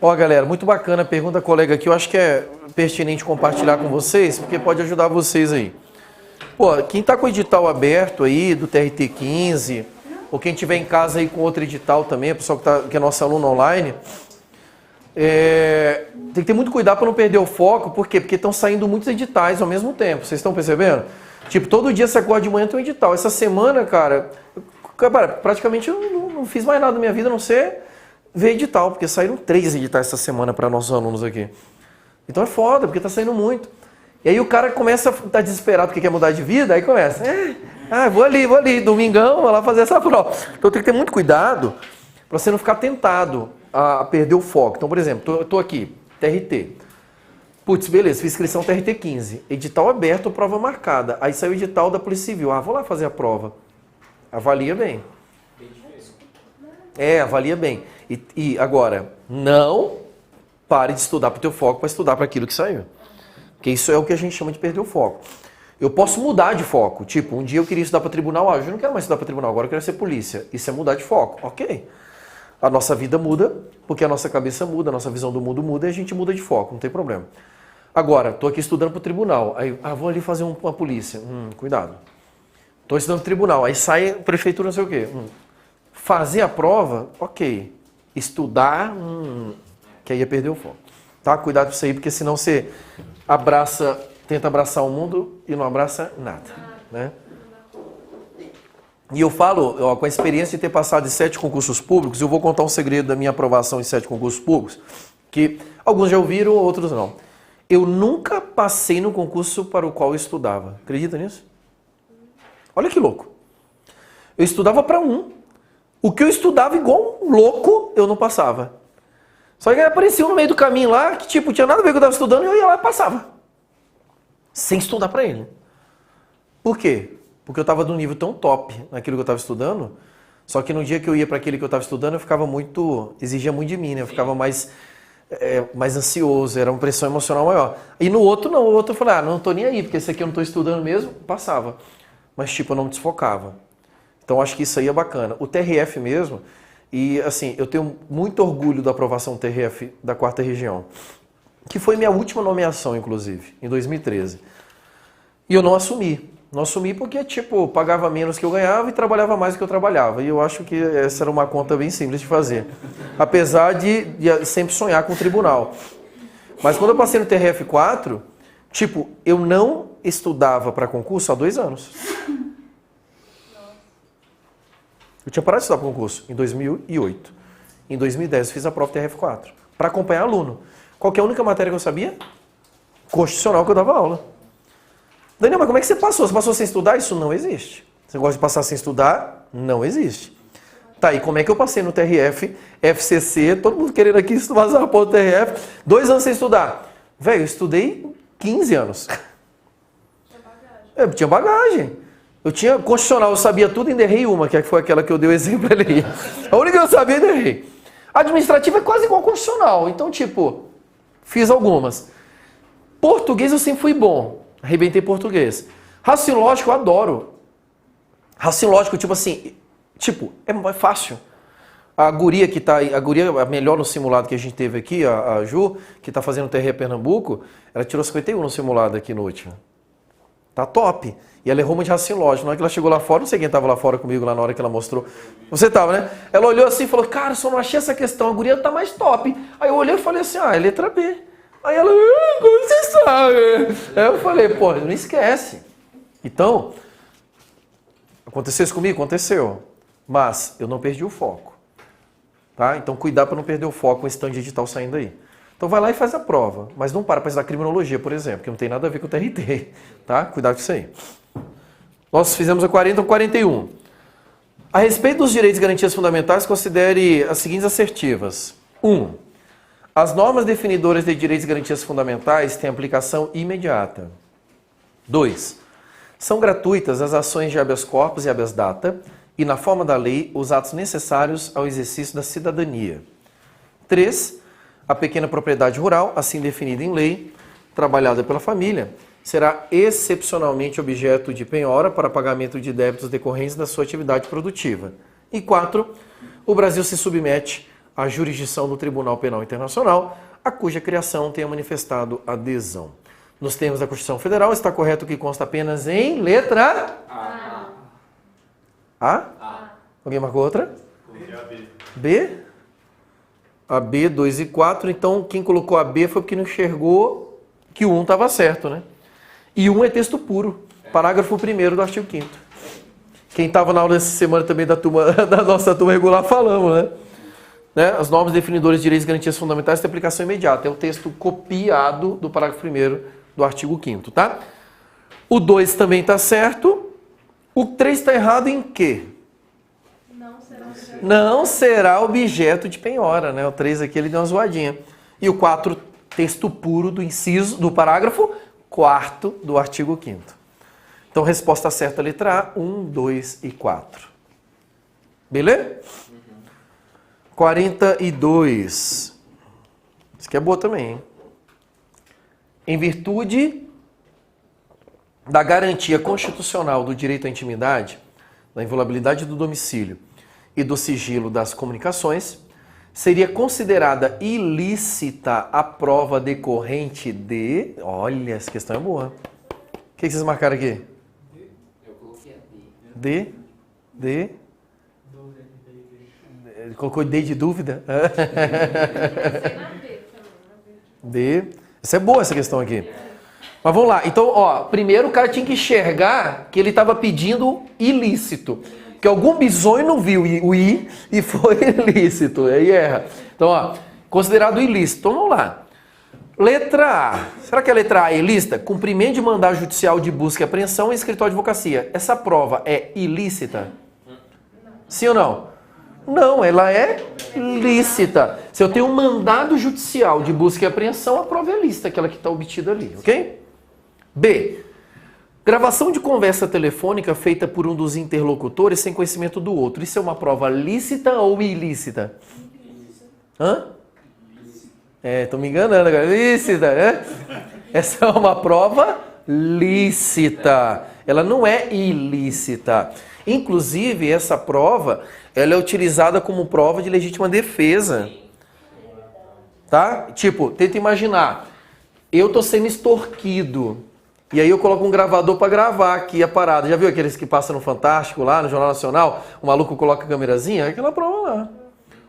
Ó, galera, muito bacana a pergunta, colega, aqui. Eu acho que é pertinente compartilhar com vocês, porque pode ajudar vocês aí. Pô, quem tá com o edital aberto aí, do TRT15, ou quem tiver em casa aí com outro edital também, o pessoal que é nosso aluno online, tem que ter muito cuidado para não perder o foco. Por quê? Porque estão saindo muitos editais ao mesmo tempo. Vocês estão percebendo? Tipo, todo dia você acorda de manhã tem um edital. Essa semana, cara, praticamente eu não fiz mais nada na minha vida, a não ser ver edital, porque saíram 3 editais essa semana para nossos alunos aqui. Então é foda, porque tá saindo muito. E aí o cara começa a estar desesperado porque quer mudar de vida, aí começa, vou ali, domingão, vou lá fazer essa prova. Então tem que ter muito cuidado para você não ficar tentado a perder o foco. Então, por exemplo, eu tô aqui, TRT. Putz, beleza, fiz inscrição TRT15. Edital aberto, prova marcada. Aí saiu o edital da Polícia Civil. Vou lá fazer a prova. Avalia bem. Avalia bem. E agora, não pare de estudar para o teu foco, para estudar para aquilo que saiu. Porque isso é o que a gente chama de perder o foco. Eu posso mudar de foco. Tipo, um dia eu queria estudar para tribunal, hoje eu não quero mais estudar para tribunal, agora eu quero ser polícia. Isso é mudar de foco. Ok. A nossa vida muda, porque a nossa cabeça muda, a nossa visão do mundo muda e a gente muda de foco, não tem problema. Agora, estou aqui estudando para o tribunal, aí vou ali fazer uma polícia. Cuidado. Estou estudando para o tribunal, aí sai prefeitura não sei o quê. Fazer a prova, ok. Estudar, que aí é perder o foco. Tá? Cuidado com isso aí, porque senão você tenta abraçar o mundo e não abraça nada. Né? E eu falo, com a experiência de ter passado de 7 concursos públicos, eu vou contar um segredo da minha aprovação em 7 concursos públicos, que alguns já ouviram, outros não. Eu nunca passei no concurso para o qual eu estudava. Acredita nisso? Olha que louco. Eu estudava para um. O que eu estudava igual um louco, eu não passava. Só que aparecia no meio do caminho lá, que tipo, tinha nada a ver com o que eu estava estudando, e eu ia lá e passava. Sem estudar para ele. Por quê? Porque eu estava num nível tão top naquilo que eu estava estudando, só que no dia que eu ia para aquele que eu estava estudando, eu ficava exigia muito de mim, né? Eu ficava mais ansioso, era uma pressão emocional maior. E no outro não, o outro eu falei, não estou nem aí, porque esse aqui eu não estou estudando mesmo, passava. Mas tipo, eu não me desfocava. Então acho que isso aí é bacana. O TRF mesmo, e assim, eu tenho muito orgulho da aprovação TRF da 4ª Região, que foi minha última nomeação, inclusive, em 2013. E eu não assumi. Não assumi porque, tipo, pagava menos que eu ganhava e trabalhava mais do que eu trabalhava. E eu acho que essa era uma conta bem simples de fazer. Apesar de sempre sonhar com o tribunal. Mas quando eu passei no TRF4, tipo, eu não estudava para concurso há 2 anos. Eu tinha parado de estudar para concurso em 2008. Em 2010 eu fiz a prova TRF4 para acompanhar aluno. Qual que é a única matéria que eu sabia? Constitucional, que eu dava aula. Daniel, mas como é que você passou? Você passou sem estudar? Isso não existe. Você gosta de passar sem estudar? Não existe. Tá, e como é que eu passei no TRF, FCC, todo mundo querendo aqui vazar a porra do TRF, 2 anos sem estudar? Velho, eu estudei 15 anos. Eu tinha bagagem. Eu tinha constitucional, eu sabia tudo e ainda errei uma, que foi aquela que eu dei o exemplo ali. A única que eu sabia, ainda errei. Administrativa é quase igual ao constitucional, então, tipo, fiz algumas. Português eu sempre fui bom. Arrebentei português. Raciocínio lógico eu adoro. Raciocínio lógico, tipo assim, é fácil. A guria que tá aí, a melhor no simulado que a gente teve aqui, a Ju, que tá fazendo TRE Pernambuco, ela tirou 51 no simulado aqui no último. Tá top. E ela errou muito de raciocínio lógico. Na hora que ela chegou lá fora, não sei quem tava lá fora comigo lá na hora que ela mostrou. Você tava, né? Ela olhou assim e falou, cara, só não achei essa questão, a guria tá mais top. Aí eu olhei e falei assim, é letra B. Aí ela, como você sabe? Aí eu falei, pô, não esquece. Então, aconteceu isso comigo? Aconteceu. Mas eu não perdi o foco. Tá? Então, cuidar para não perder o foco com esse tanto de edital saindo aí. Então, vai lá e faz a prova. Mas não para estudar criminologia, por exemplo, que não tem nada a ver com o TRT. Tá? Cuidado com isso aí. Nós fizemos a 40 ou 41. A respeito dos direitos e garantias fundamentais, considere as seguintes assertivas. 1. As normas definidoras de direitos e garantias fundamentais têm aplicação imediata. 2. São gratuitas as ações de habeas corpus e habeas data e, na forma da lei, os atos necessários ao exercício da cidadania. 3. A pequena propriedade rural, assim definida em lei, trabalhada pela família, será excepcionalmente objeto de penhora para pagamento de débitos decorrentes da sua atividade produtiva. E 4. O Brasil se submete a jurisdição do Tribunal Penal Internacional, a cuja criação tenha manifestado adesão. Nos termos da Constituição Federal, está correto que consta apenas em letra A. A? Alguém marcou outra? B? A B, 2 e 4. Então, quem colocou a B foi porque não enxergou que o 1 estava certo, né? E 1 é texto puro. Parágrafo 1º do artigo 5º. Quem estava na aula essa semana também da nossa turma regular, falamos, né? As normas definidoras de direitos e garantias fundamentais têm aplicação imediata. É o texto copiado do parágrafo 1º do artigo 5º, tá? O 2 também está certo. O 3 está errado em quê? Não será objeto de penhora, né? O 3 aqui ele deu uma zoadinha. E o 4, texto puro do inciso, do parágrafo 4º do artigo 5º. Então, resposta certa, letra A, 1, 2 e 4. Beleza? 42. Isso aqui é boa também, hein? Em virtude da garantia constitucional do direito à intimidade, da inviolabilidade do domicílio e do sigilo das comunicações, seria considerada ilícita a prova decorrente de... Olha, essa questão é boa. O que vocês marcaram aqui? Eu coloquei a D? D? Ele colocou D de dúvida? D. Essa é boa, essa questão aqui. Mas vamos lá. Então, ó, primeiro o cara tinha que enxergar que ele estava pedindo ilícito. Que algum bisonho não viu o I e foi ilícito. Aí erra. Então, ó, considerado ilícito. Então, vamos lá. Letra A. Será que a letra A é ilícita? Cumprimento de mandado judicial de busca e apreensão em escritório de advocacia. Essa prova é ilícita? Sim ou não? Não, ela é lícita. Se eu tenho um mandado judicial de busca e apreensão, a prova é lícita, aquela que está obtida ali, ok? B. Gravação de conversa telefônica feita por um dos interlocutores sem conhecimento do outro. Isso é uma prova lícita ou ilícita? Hã? Estão me enganando agora. Lícita, né? Essa é uma prova lícita. Ela não é ilícita. Inclusive, essa prova, ela é utilizada como prova de legítima defesa. Tá? Tipo, tenta imaginar. Eu tô sendo extorquido. E aí eu coloco um gravador para gravar aqui a parada. Já viu aqueles que passam no Fantástico lá, no Jornal Nacional? O maluco coloca a câmerazinha? É aquela prova lá.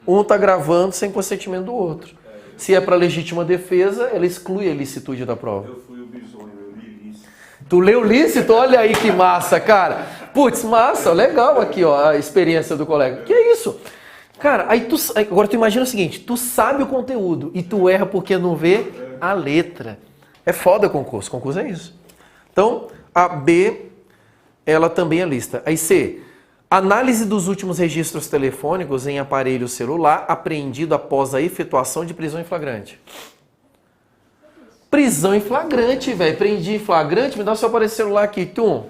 Um tá gravando sem consentimento do outro. Se é para legítima defesa, ela exclui a ilicitude da prova. Eu fui o bisonho, eu li lícito. Tu leu lícito? Olha aí que massa, cara. Putz, massa, legal aqui, ó, a experiência do colega. Que é isso? Cara, agora tu imagina o seguinte, tu sabe o conteúdo e tu erra porque não vê a letra. É foda concurso é isso. Então, a B, ela também é lista. Aí C, análise dos últimos registros telefônicos em aparelho celular apreendido após a efetuação de prisão em flagrante. Prisão em flagrante, velho. Prendi em flagrante, me dá seu aparelho celular aqui, tum.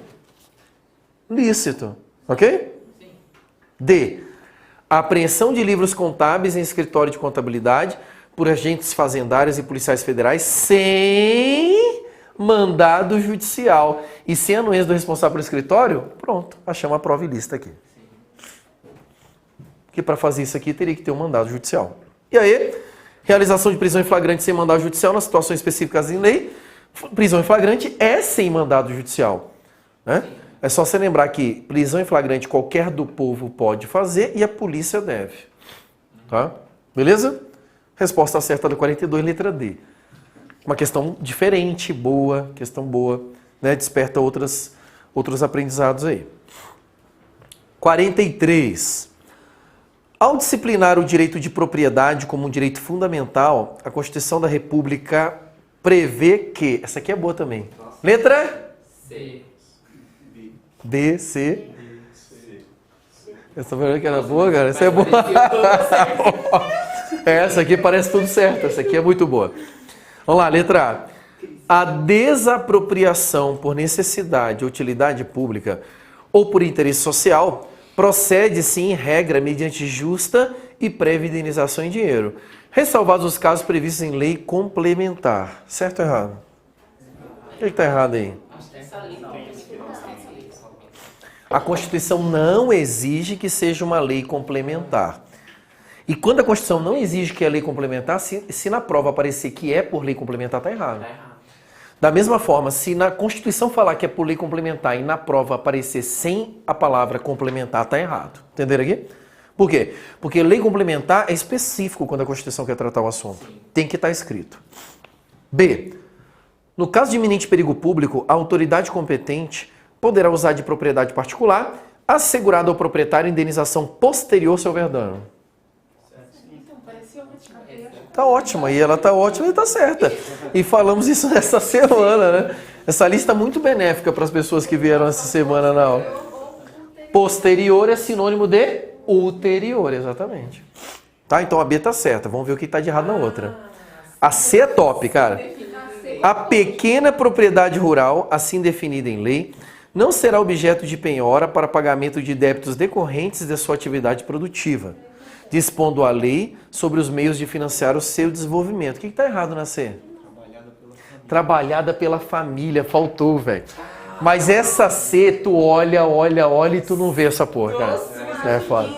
Lícito, ok? Sim. D, a apreensão de livros contábeis em escritório de contabilidade por agentes fazendários e policiais federais sem mandado judicial e sem anuência do responsável pelo escritório, pronto, achamos a prova ilícita aqui. Porque para fazer isso aqui teria que ter um mandado judicial. E aí, realização de prisão em flagrante sem mandado judicial nas situações específicas em lei, prisão em flagrante é sem mandado judicial, né? É só você lembrar que prisão em flagrante qualquer do povo pode fazer e a polícia deve. Tá? Beleza? Resposta certa do 42, letra D. Uma questão diferente, boa, questão boa, né? Desperta outros aprendizados aí. 43. Ao disciplinar o direito de propriedade como um direito fundamental, a Constituição da República prevê que... Essa aqui é boa também. Letra? C. B, C. Essa falando que era boa, cara? Essa é boa. Essa aqui parece tudo certo. Essa aqui é muito boa. Vamos lá, letra A. A desapropriação por necessidade ou utilidade pública ou por interesse social procede-se, em regra, mediante justa e prévia indenização em dinheiro, ressalvados os casos previstos em lei complementar. Certo ou errado? O que está errado aí? A Constituição não exige que seja uma lei complementar. E quando a Constituição não exige que é lei complementar, se na prova aparecer que é por lei complementar, está errado. Tá errado. Da mesma forma, se na Constituição falar que é por lei complementar e na prova aparecer sem a palavra complementar, está errado. Entenderam aqui? Por quê? Porque lei complementar é específico quando a Constituição quer tratar o assunto. Tem que estar escrito. B. No caso de iminente perigo público, a autoridade competente poderá usar de propriedade particular, assegurada ao proprietário indenização posterior se houver dano. Tá ótima, e ela tá ótima e tá certa. E falamos isso nessa semana, né? Essa lista é muito benéfica para as pessoas que vieram essa semana na aula. Posterior é sinônimo de ulterior, exatamente. Tá? Então a B tá certa. Vamos ver o que tá de errado na outra. A C é top, cara. A pequena propriedade rural, assim definida em lei, não será objeto de penhora para pagamento de débitos decorrentes de sua atividade produtiva, dispondo a lei sobre os meios de financiar o seu desenvolvimento. O que está errado na C? Trabalhada pela família. Faltou, velho. Mas essa C, tu olha e tu não vê essa porra, cara. É foda.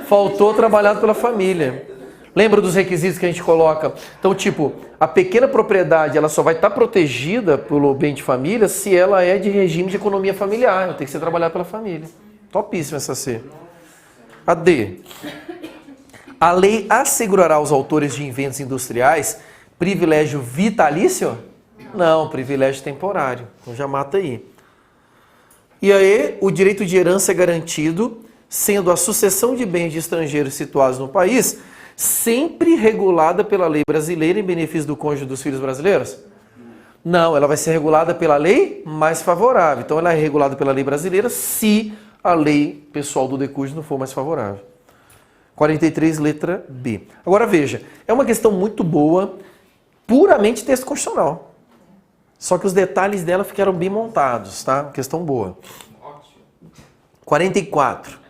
Faltou trabalhado pela família. Lembra dos requisitos que a gente coloca? Então, tipo, a pequena propriedade, ela só vai estar protegida pelo bem de família se ela é de regime de economia familiar. Ela tem que ser trabalhada pela família. Topíssima essa C. A D. A lei assegurará aos autores de inventos industriais privilégio vitalício? Não, privilégio temporário. Então já mata aí. E aí, o direito de herança é garantido, sendo a sucessão de bens de estrangeiros situados no país sempre regulada pela lei brasileira em benefício do cônjuge dos filhos brasileiros? Não, ela vai ser regulada pela lei mais favorável. Então ela é regulada pela lei brasileira se a lei pessoal do decúdio não for mais favorável. 43, letra B. Agora veja, é uma questão muito boa, puramente texto constitucional. Só que os detalhes dela ficaram bem montados, tá? Questão boa. 44.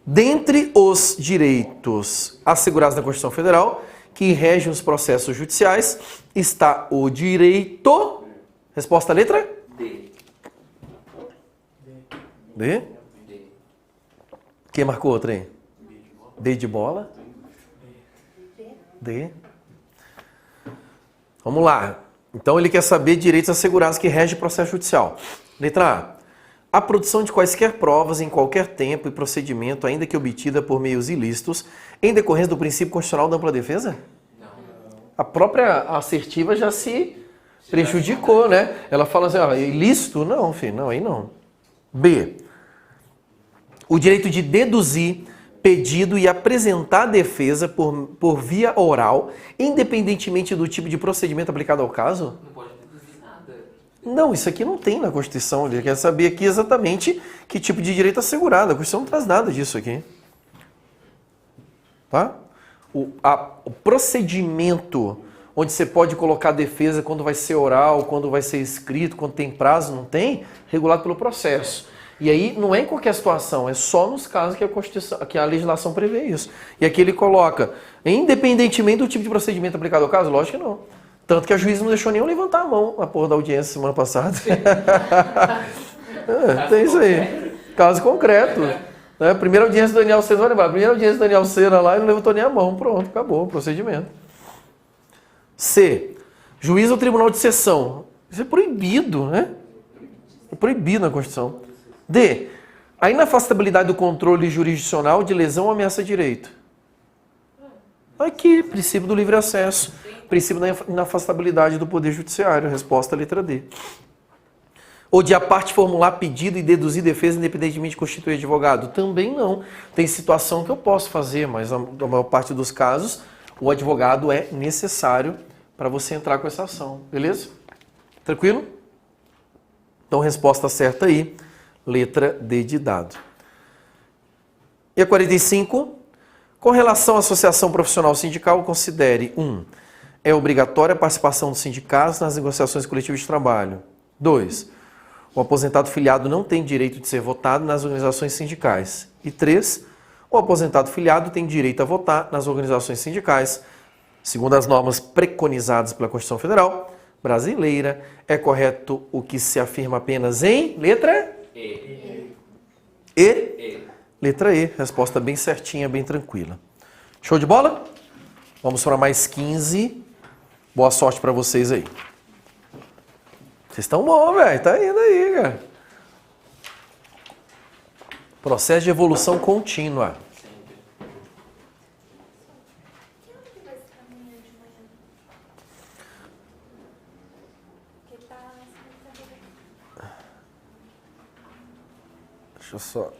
Dentre os direitos assegurados na Constituição Federal, que regem os processos judiciais, está o direito... Resposta à letra? D. D? Quem marcou outra aí? D de bola? D. Vamos lá. Então ele quer saber direitos assegurados que regem o processo judicial. Letra A. A produção de quaisquer provas em qualquer tempo e procedimento, ainda que obtida por meios ilícitos, em decorrência do princípio constitucional da ampla defesa? Não. A própria assertiva já se prejudicou, né? Ela fala assim, ilícito? Não, filho, não, aí não. B. O direito de deduzir pedido e apresentar a defesa por via oral, independentemente do tipo de procedimento aplicado ao caso? Não pode deduzir nada. Não, isso aqui não tem na Constituição. Ele quer saber aqui exatamente que tipo de direito assegurado. A Constituição não traz nada disso aqui. Tá? O procedimento onde você pode colocar a defesa quando vai ser oral, quando vai ser escrito, quando tem prazo, não tem, regulado pelo processo. E aí não é em qualquer situação, é só nos casos que a Constituição, que a legislação prevê isso. E aqui ele coloca, independentemente do tipo de procedimento aplicado ao caso, lógico que não. Tanto que a juíza não deixou nem eu levantar a mão na porra da audiência semana passada. Tem isso aí. Caso concreto. Né? Primeira audiência do Daniel Cera, vai lembrar. Primeira audiência do Daniel Cera lá, ele não levantou nem a mão. Pronto, acabou o procedimento. C. Juiz ou tribunal de seção. Isso é proibido, né? É proibido na Constituição. D. A inafastabilidade do controle jurisdicional de lesão ou ameaça de direito. Aqui, princípio do livre acesso. Princípio da inafastabilidade do Poder Judiciário. Resposta, letra D. Ou de a parte formular pedido e deduzir defesa independentemente de constituir advogado? Também não. Tem situação que eu posso fazer, mas na maior parte dos casos, o advogado é necessário para você entrar com essa ação. Beleza? Tranquilo? Então, resposta certa aí. Letra D de dado. E a 45, com relação à associação profissional sindical, considere 1. É obrigatória a participação dos sindicatos nas negociações coletivas de trabalho. 2. O aposentado filiado não tem direito de ser votado nas organizações sindicais. E 3. O aposentado filiado tem direito a votar nas organizações sindicais. Segundo as normas preconizadas pela Constituição Federal brasileira, é correto o que se afirma apenas em letra E. E? Letra E. Resposta bem certinha, bem tranquila. Show de bola? Vamos para mais 15. Boa sorte para vocês aí. Vocês estão bom, velho. Tá indo aí, cara. Processo de evolução contínua. Sempre. Que hora que vai ser amanhã de manhã? Porque tá assim, Deixa eu só...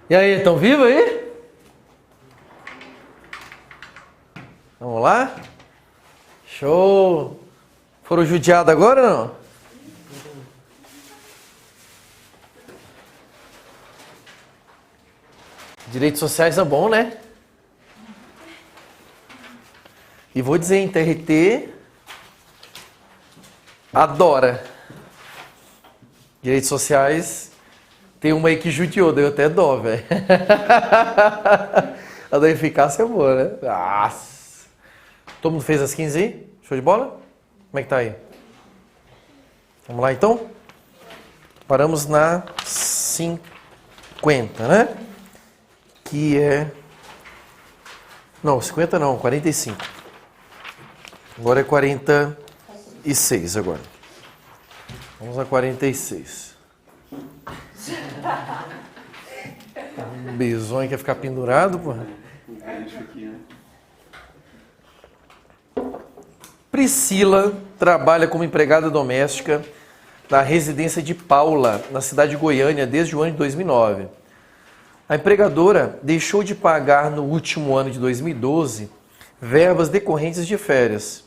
E aí, estão vivos aí? Vamos lá? Show! Foram judiados agora ou não? Direitos sociais é bom, né? E vou dizer, em TRT, adora. Direitos sociais, tem uma aí que judiou, deu até dó, velho. A da eficácia é boa, né? Nossa. Todo mundo fez as 15 aí? Show de bola? Como é que tá aí? Vamos lá, então? Paramos na 50, né? Que é... Não, 50 não, 45. Agora é 46 agora. Vamos a 46. Um bisonho quer ficar pendurado, porra. Priscila trabalha como empregada doméstica na residência de Paula, na cidade de Goiânia, desde o ano de 2009. A empregadora deixou de pagar no último ano de 2012 verbas decorrentes de férias.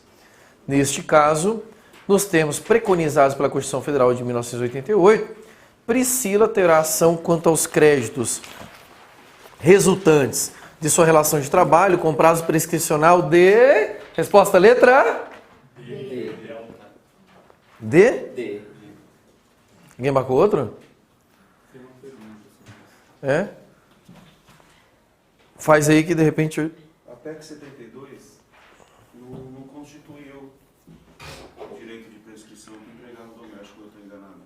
Neste caso, nos termos preconizados pela Constituição Federal de 1988, Priscila terá ação quanto aos créditos resultantes de sua relação de trabalho com prazo prescricional de... Resposta letra D. D. Ninguém marcou outro? É? Faz aí que de repente... A PEC 72 não constituiu o direito de prescrição do empregado doméstico, eu estou enganado.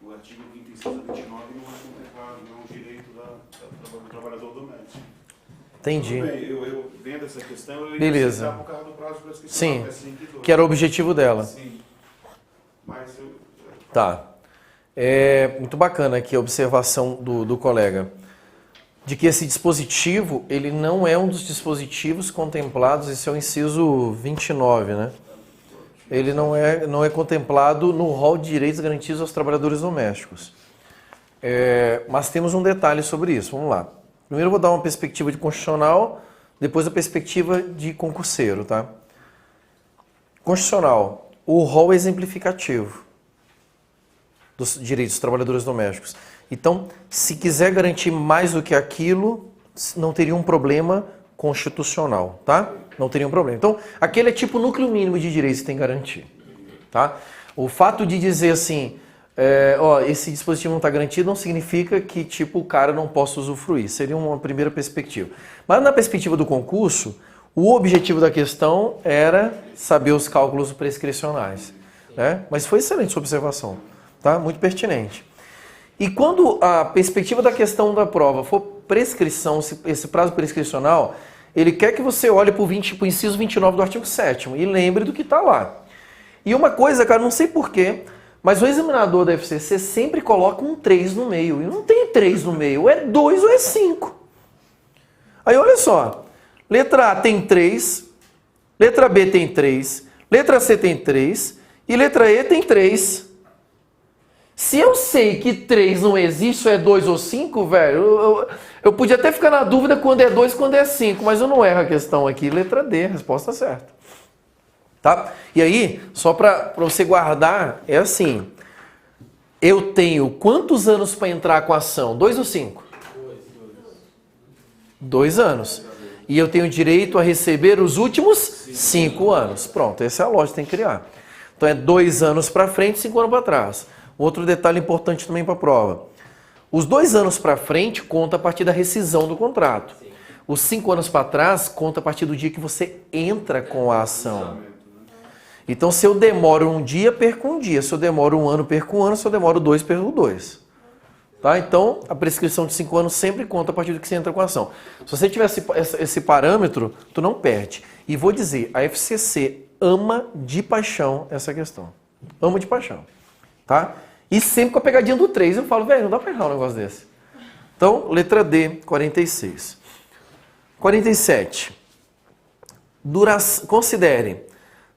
O artigo 26 a 29 não é contemplado, não é um direito do trabalhador doméstico. Entendi. Tudo bem, eu vendo essa questão, eu ia Beleza. aceitar por causa do prazo de prescrição. Sim, é 5 e 2. que era o objetivo dela. Sim. Mas eu... Tá. É muito bacana aqui a observação do colega. De que esse dispositivo, ele não é um dos dispositivos contemplados, esse é o inciso 29, né? Ele não é contemplado no rol de direitos garantidos aos trabalhadores domésticos. Mas temos um detalhe sobre isso, vamos lá. Primeiro eu vou dar uma perspectiva de constitucional, depois a perspectiva de concurseiro, tá? Constitucional, o rol é exemplificativo dos direitos dos trabalhadores domésticos. Então, se quiser garantir mais do que aquilo, não teria um problema constitucional, tá? Não teria um problema. Então, aquele é tipo o núcleo mínimo de direitos que tem que garantir, tá? O fato de dizer assim, esse dispositivo não está garantido, não significa que tipo o cara não possa usufruir. Seria uma primeira perspectiva. Mas na perspectiva do concurso, o objetivo da questão era saber os cálculos prescricionais, né? Mas foi excelente sua observação, tá? Muito pertinente. E quando a perspectiva da questão da prova for prescrição, esse prazo prescricional, ele quer que você olhe para o inciso 29 do artigo 7º e lembre do que está lá. E uma coisa, cara, não sei porquê, mas o examinador da FCC sempre coloca um 3 no meio. E não tem 3 no meio, é 2 ou é 5. Aí olha só, letra A tem 3, letra B tem 3, letra C tem 3 e letra E tem 3. Se eu sei que 3 não existe, ou é 2 ou 5, velho, eu podia até ficar na dúvida quando é 2 e quando é 5, mas eu não erro a questão aqui. Letra D, resposta certa. Tá? E aí, só para você guardar, é assim, eu tenho quantos anos para entrar com a ação? 2 ou 5? 2 anos. E eu tenho direito a receber os últimos 5 anos. Pronto, essa é a lógica que tem que criar. Então é 2 anos para frente, 5 anos para trás. Outro detalhe importante também para a prova. Os 2 anos para frente conta a partir da rescisão do contrato. Os 5 anos para trás conta a partir do dia que você entra com a ação. Então, se eu demoro um dia, perco um dia. Se eu demoro um ano, perco um ano. Se eu demoro 2, perco 2. Tá? Então, a prescrição de 5 anos sempre conta a partir do que você entra com a ação. Se você tiver esse parâmetro, tu não perde. E vou dizer, a FCC ama de paixão essa questão. Ama de paixão. Tá? E sempre com a pegadinha do 3, eu falo, velho, não dá pra errar um negócio desse. Então, letra D, 46. 47. Considere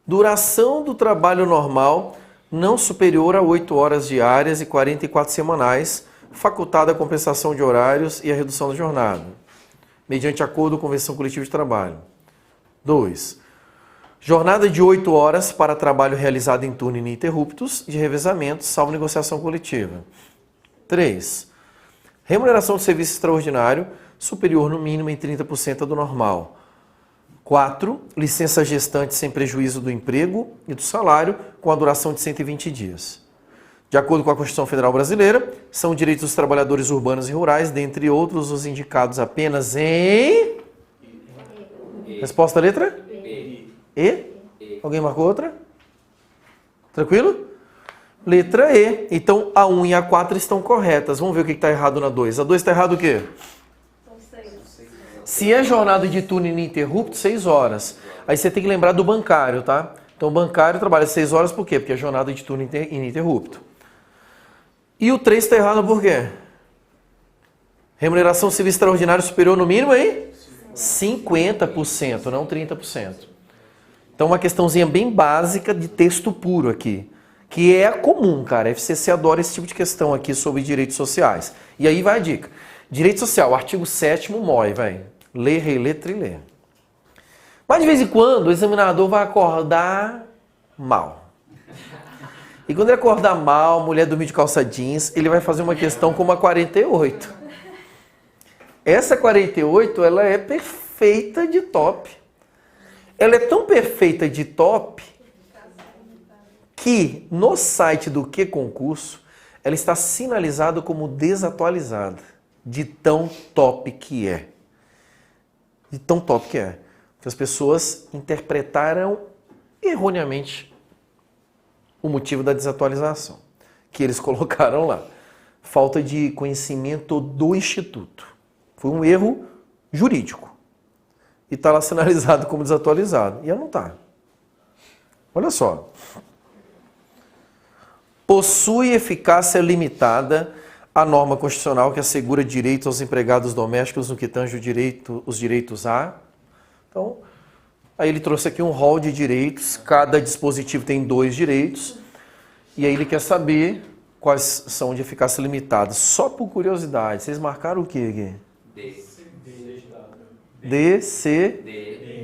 duração do trabalho normal não superior a 8 horas diárias e 44 semanais, facultada a compensação de horários e a redução da jornada, mediante acordo ou convenção coletiva de trabalho. 2. Jornada de 8 horas para trabalho realizado em turno ininterruptos de revezamento, salvo negociação coletiva. 3. Remuneração de serviço extraordinário superior no mínimo em 30% do normal. 4. Licença gestante sem prejuízo do emprego e do salário com a duração de 120 dias. De acordo com a Constituição Federal Brasileira, são direitos dos trabalhadores urbanos e rurais, dentre outros os indicados apenas em... Resposta letra? E? Alguém marcou outra? Tranquilo? Letra E. Então, a 1 e a 4 estão corretas. Vamos ver o que está errado na 2. A 2 está errado o quê? Se é jornada de turno ininterrupto, 6 horas. Aí você tem que lembrar do bancário, tá? Então, o bancário trabalha 6 horas por quê? Porque é jornada de turno ininterrupto. E o 3 está errado por quê? Remuneração civil extraordinária superior no mínimo em 50%, não 30%. Então, uma questãozinha bem básica de texto puro aqui, que é comum, cara. A FCC adora esse tipo de questão aqui sobre direitos sociais. E aí vai a dica. Direito social, artigo 7º, MOI, vai. Lê, relê, trilê. Mas de vez em quando o examinador vai acordar mal. E quando ele acordar mal, mulher dormir de calça jeans, ele vai fazer uma questão como a 48. Essa 48, ela é perfeita de top. Ela é tão perfeita de top que no site do Que Concurso ela está sinalizada como desatualizada, de tão top que é. De tão top que é. Que as pessoas interpretaram erroneamente o motivo da desatualização, que eles colocaram lá. Falta de conhecimento do Instituto. Foi um erro jurídico. E está lá sinalizado como desatualizado. E ela não está. Olha só. Possui eficácia limitada a norma constitucional que assegura direitos aos empregados domésticos no que tange os direitos a... Então, aí ele trouxe aqui um rol de direitos, cada dispositivo tem 2 direitos, e aí ele quer saber quais são de eficácia limitada. Só por curiosidade, vocês marcaram o quê aqui? D, C,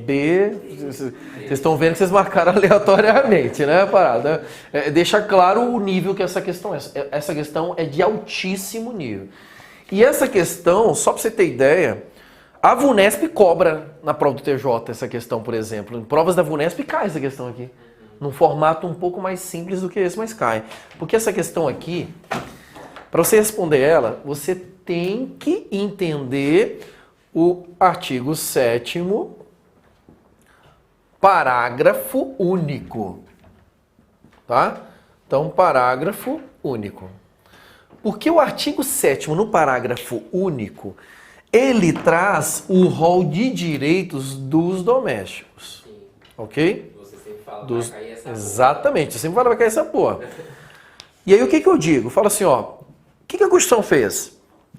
B. Vocês estão vendo que vocês marcaram aleatoriamente, né, parada? Deixa claro o nível que essa questão é. Essa questão é de altíssimo nível. E essa questão, só para você ter ideia, a VUNESP cobra na prova do TJ essa questão, por exemplo. Em provas da VUNESP cai essa questão aqui. Num formato um pouco mais simples do que esse, mas cai. Porque essa questão aqui, para você responder ela, você tem que entender o artigo 7º, parágrafo único. Tá? Então, parágrafo único. Porque o artigo 7º, no parágrafo único, ele traz o rol de direitos dos domésticos. Sim. Ok? Você sempre fala, Dos... vai cair essa Exatamente, eu sempre falo, vai cair essa porra. E aí o que eu digo? Fala assim, ó, o que a Constituição fez?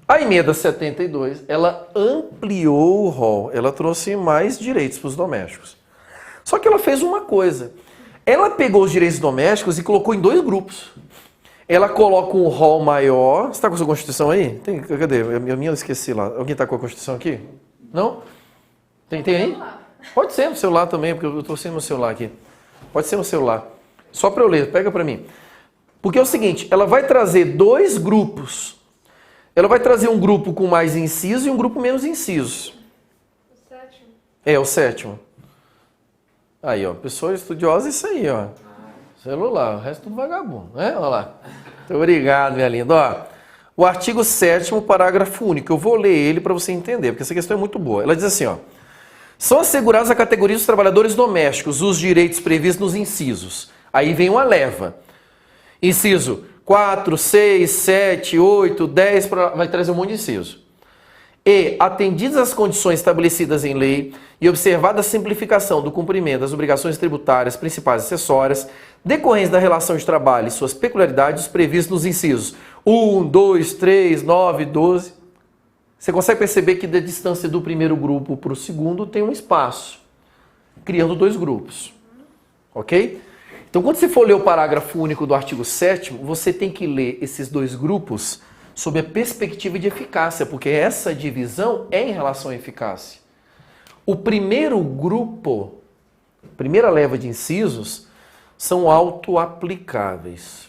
A emenda 72, ela ampliou o rol, ela trouxe mais direitos para os domésticos. Só que ela fez uma coisa, ela pegou os direitos domésticos e colocou em 2 grupos. Ela coloca um rol maior. Você está com a sua Constituição aí? Tem, cadê? A minha eu esqueci lá. Alguém está com a Constituição aqui? Não? Tem aí? Pode ser no celular também, porque eu estou sem no celular aqui. Pode ser no celular. Só para eu ler, pega para mim. Porque é o seguinte, ela vai trazer 2 grupos. Ela vai trazer um grupo com mais incisos e um grupo menos incisos. O 7º? É, o 7º. Aí, ó, pessoa estudiosa, isso aí, ó. Celular, o resto tudo vagabundo, né? Olha lá. Muito obrigado, minha linda. Ó, o artigo 7º, parágrafo único. Eu vou ler ele para você entender, porque essa questão é muito boa. Ela diz assim, ó. São assegurados à categoria dos trabalhadores domésticos os direitos previstos nos incisos. Aí vem uma leva. Inciso 4, 6, 7, 8, 10, vai trazer um monte de inciso. E, atendidas as condições estabelecidas em lei e observada a simplificação do cumprimento das obrigações tributárias principais e acessórias, decorrentes da relação de trabalho e suas peculiaridades previstos nos incisos 1, 2, 3, 9, 12. Você consegue perceber que da distância do primeiro grupo para o segundo tem um espaço, criando 2 grupos. Ok? Então, quando você for ler o parágrafo único do artigo 7º, você tem que ler esses 2 grupos sob a perspectiva de eficácia, porque essa divisão é em relação à eficácia. O primeiro grupo, primeira leva de incisos, são autoaplicáveis.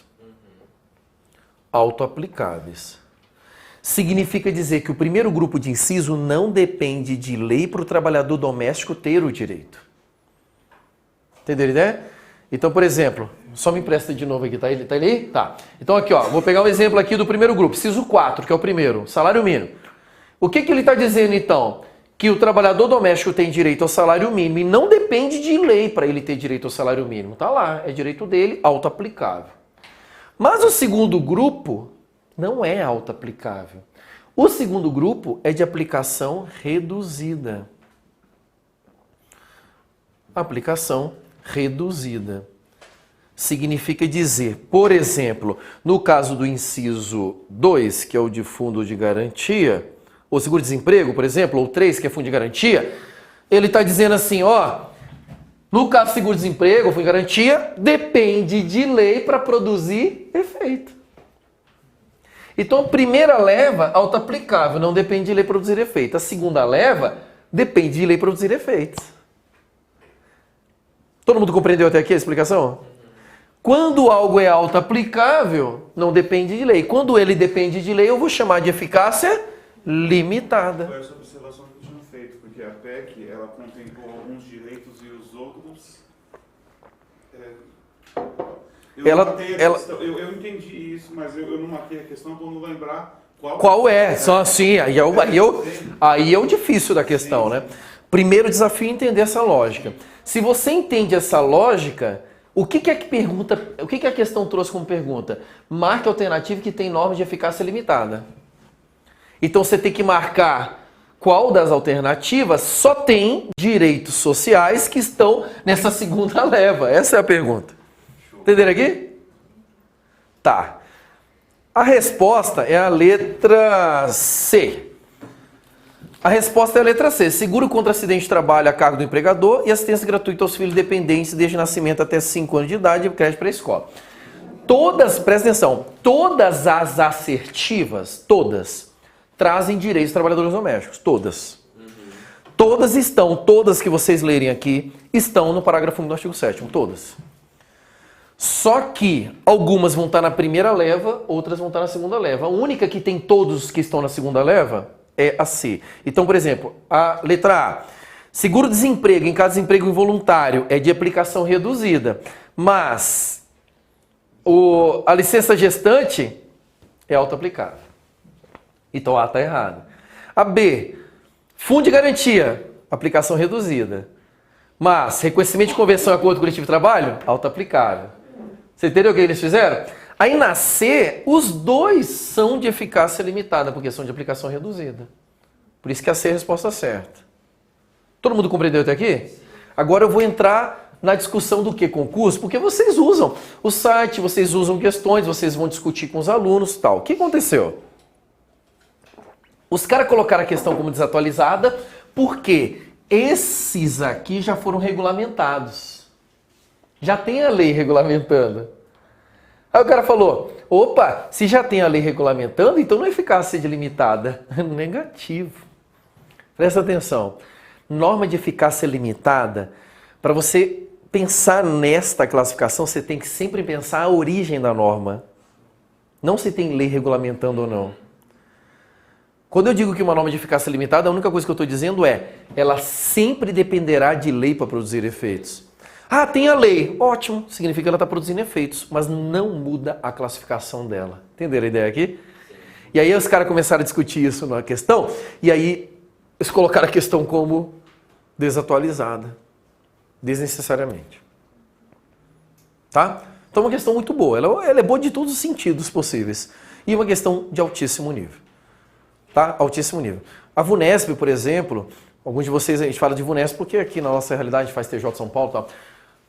Autoaplicáveis. Significa dizer que o primeiro grupo de inciso não depende de lei para o trabalhador doméstico ter o direito. Entenderam a ideia? Então, por exemplo, só me empresta de novo aqui, tá ali? Tá. Então aqui, ó, vou pegar um exemplo aqui do primeiro grupo, inciso 4, que é o primeiro, salário mínimo. O que ele está dizendo então? Que o trabalhador doméstico tem direito ao salário mínimo e não depende de lei para ele ter direito ao salário mínimo. Tá lá, é direito dele, autoaplicável. Mas o segundo grupo não é autoaplicável. O segundo grupo é de aplicação reduzida. Aplicação reduzida. Significa dizer, por exemplo, no caso do inciso 2, que é o de fundo de garantia, ou seguro-desemprego, por exemplo, ou 3, que é fundo de garantia, ele está dizendo assim, ó, no caso do seguro-desemprego, fundo de garantia, depende de lei para produzir efeito. Então, a primeira leva, autoaplicável, não depende de lei para produzir efeito. A segunda leva, depende de lei para produzir efeitos. Todo mundo compreendeu até aqui a explicação? Quando algo é autoaplicável, não depende de lei. Quando ele depende de lei, eu vou chamar de eficácia limitada. Foi essa observação que eu tinha feito, porque a PEC, ela contemplou alguns direitos e os outros... Eu entendi isso, mas eu não matei a questão por não lembrar qual é. Só assim, aí é o difícil da questão, né? Primeiro desafio é entender essa lógica. Se você entende essa lógica, o que é que pergunta, o que a questão trouxe como pergunta? Marque a alternativa que tem norma de eficácia limitada. Então você tem que marcar qual das alternativas só tem direitos sociais que estão nessa segunda leva. Essa é a pergunta. Entenderam aqui? Tá. A resposta é a letra C. A resposta é a letra C. Seguro contra acidente de trabalho a cargo do empregador e assistência gratuita aos filhos dependentes desde nascimento até 5 anos de idade e crédito para a escola. Todas, presta atenção, todas as assertivas, todas, trazem direitos dos trabalhadores domésticos. Todas. Todas estão, todas que vocês lerem aqui, estão no parágrafo 1 do artigo 7º. Todas. Só que algumas vão estar na primeira leva, outras vão estar na segunda leva. A única que tem todos que estão na segunda leva é a C. Então, por exemplo, a letra A. Seguro-desemprego em caso de desemprego involuntário é de aplicação reduzida, mas a licença gestante é autoaplicável. Então A está errado. A B. Fundo de garantia, aplicação reduzida. Mas reconhecimento de convenção e acordo coletivo de trabalho, autoaplicável. Você entendeu o que eles fizeram? Aí na C, os dois são de eficácia limitada, porque são de aplicação reduzida. Por isso que a C é a resposta certa. Todo mundo compreendeu até aqui? Agora eu vou entrar na discussão do que concurso, porque vocês usam o site, vocês usam questões, vocês vão discutir com os alunos e tal. O que aconteceu? Os caras colocaram a questão como desatualizada porque esses aqui já foram regulamentados. Já tem a lei regulamentando. Aí o cara falou, opa, se já tem a lei regulamentando, então não é eficácia limitada. Negativo. Presta atenção. Norma de eficácia limitada, para você pensar nesta classificação, você tem que sempre pensar a origem da norma. Não se tem lei regulamentando ou não. Quando eu digo que uma norma de eficácia limitada, a única coisa que eu estou dizendo é, ela sempre dependerá de lei para produzir efeitos. Ah, tem a lei. Ótimo, significa que ela está produzindo efeitos, mas não muda a classificação dela. Entenderam a ideia aqui? E aí os caras começaram a discutir isso na questão, e aí eles colocaram a questão como desatualizada, desnecessariamente. Tá? Então é uma questão muito boa. Ela é boa de todos os sentidos possíveis. E uma questão de altíssimo nível. Tá? Altíssimo nível. A VUNESP, por exemplo, alguns de vocês, a gente fala de VUNESP porque aqui na nossa realidade a gente faz TJ São Paulo e tal.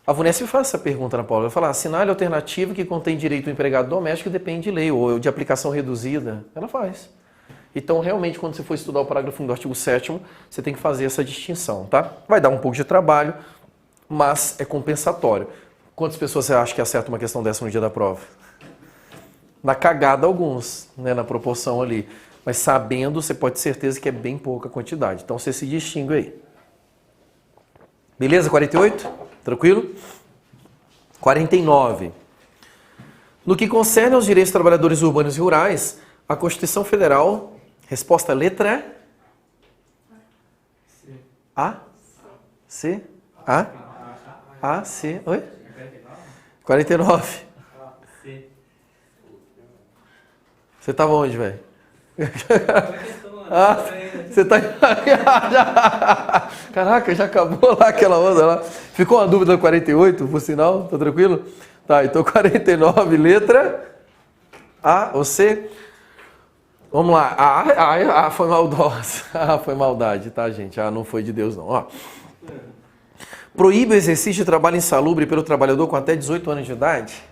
A VUNESP faz essa pergunta na prova. Ela fala, assinale alternativa que contém direito do empregado doméstico que depende de lei ou de aplicação reduzida. Ela faz. Então, realmente, quando você for estudar o parágrafo 1 do artigo 7º, você tem que fazer essa distinção, tá? Vai dar um pouco de trabalho, mas é compensatório. Quantas pessoas você acha que acerta uma questão dessa no dia da prova? Na cagada alguns, né, na proporção ali. Mas sabendo, você pode ter certeza que é bem pouca quantidade. Então você se distingue aí. Beleza? 48? Tranquilo? 49. No que concerne aos direitos dos trabalhadores urbanos e rurais, a Constituição Federal, resposta letra A? C? A? A, C. Oi? 49. Você estava onde, velho? Ah, você tá. Caraca, já acabou lá aquela onda lá. Ficou uma dúvida no 48, por sinal? Tá tranquilo? Tá, então 49, letra A ou C? Vamos lá. A foi maldosa. A foi maldade, tá, gente? A não foi de Deus, não. Ó. Proíbe o exercício de trabalho insalubre pelo trabalhador com até 18 anos de idade?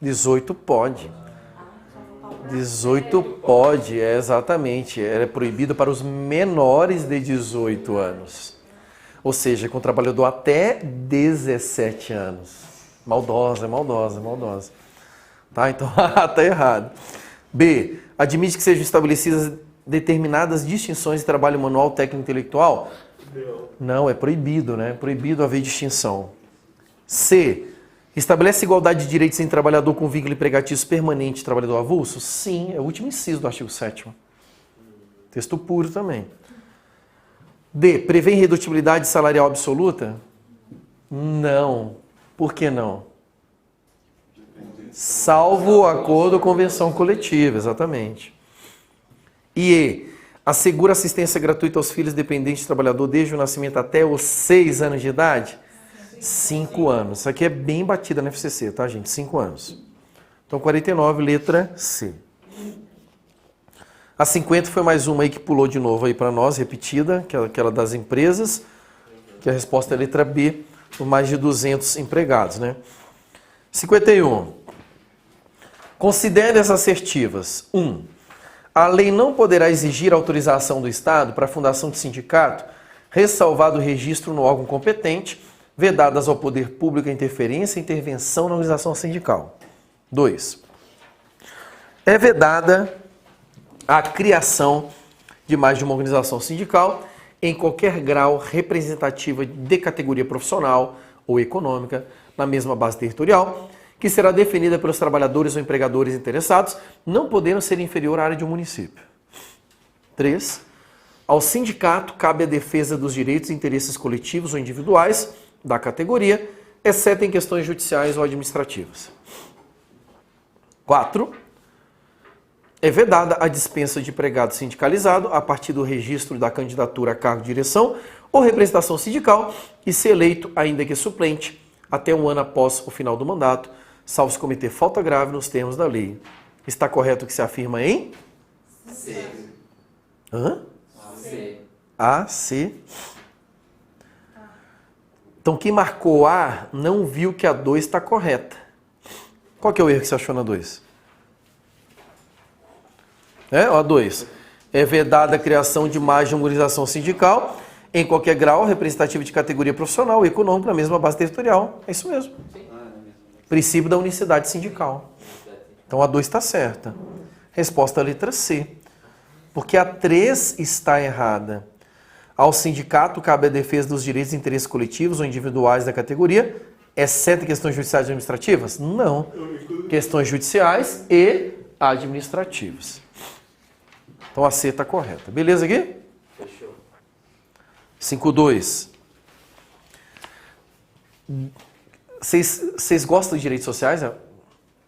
18 pode. 18 pode, exatamente. Ela é proibida para os menores de 18 anos. Ou seja, com o trabalhador até 17 anos. Maldosa. Tá? Então, tá errado. B. Admite que sejam estabelecidas determinadas distinções de trabalho manual, técnico e intelectual? Não, é proibido, né? Proibido haver distinção. C. Estabelece igualdade de direitos em trabalhador com vínculo empregatício permanente e trabalhador avulso? Sim, é o último inciso do artigo 7º. Texto puro também. D. Prevê irredutibilidade salarial absoluta? Não. Por que não? Salvo o acordo ou convenção coletiva, exatamente. E E. Assegura assistência gratuita aos filhos dependentes do trabalhador desde o nascimento até os 6 anos de idade? 5 anos. Isso aqui é bem batida na FCC, tá, gente? 5 anos. Então, 49, letra C. A 50 foi mais uma aí que pulou de novo aí para nós, repetida, que é aquela das empresas, que a resposta é a letra B, por mais de 200 empregados, né? 51. Considere as assertivas. 1. A lei não poderá exigir autorização do Estado para a fundação de sindicato, ressalvado o registro no órgão competente, vedadas ao poder público a interferência e intervenção na organização sindical. 2. É vedada a criação de mais de uma organização sindical em qualquer grau representativa de categoria profissional ou econômica, na mesma base territorial, que será definida pelos trabalhadores ou empregadores interessados, não podendo ser inferior à área de um município. 3. Ao sindicato cabe a defesa dos direitos e interesses coletivos ou individuais da categoria, exceto em questões judiciais ou administrativas. 4. É vedada a dispensa de empregado sindicalizado a partir do registro da candidatura a cargo de direção ou representação sindical e ser eleito, ainda que suplente, até um ano após o final do mandato, salvo se cometer falta grave nos termos da lei. Está correto o que se afirma em? C. Hã? C. A, C. Então, quem marcou A não viu que a 2 está correta. Qual que é o erro que você achou na 2? A 2. É vedada a criação de mais de uma organização sindical em qualquer grau representativo de categoria profissional e econômica na mesma base territorial. É isso mesmo. Princípio da unicidade sindical. Então, a 2 está certa. Resposta à letra C. Porque a 3 está errada. Ao sindicato cabe a defesa dos direitos e interesses coletivos ou individuais da categoria, exceto questões judiciais e administrativas? Não. Questões judiciais e administrativas. Então a C está correta. Beleza aqui? Fechou. 5.2. Vocês gostam de direitos sociais?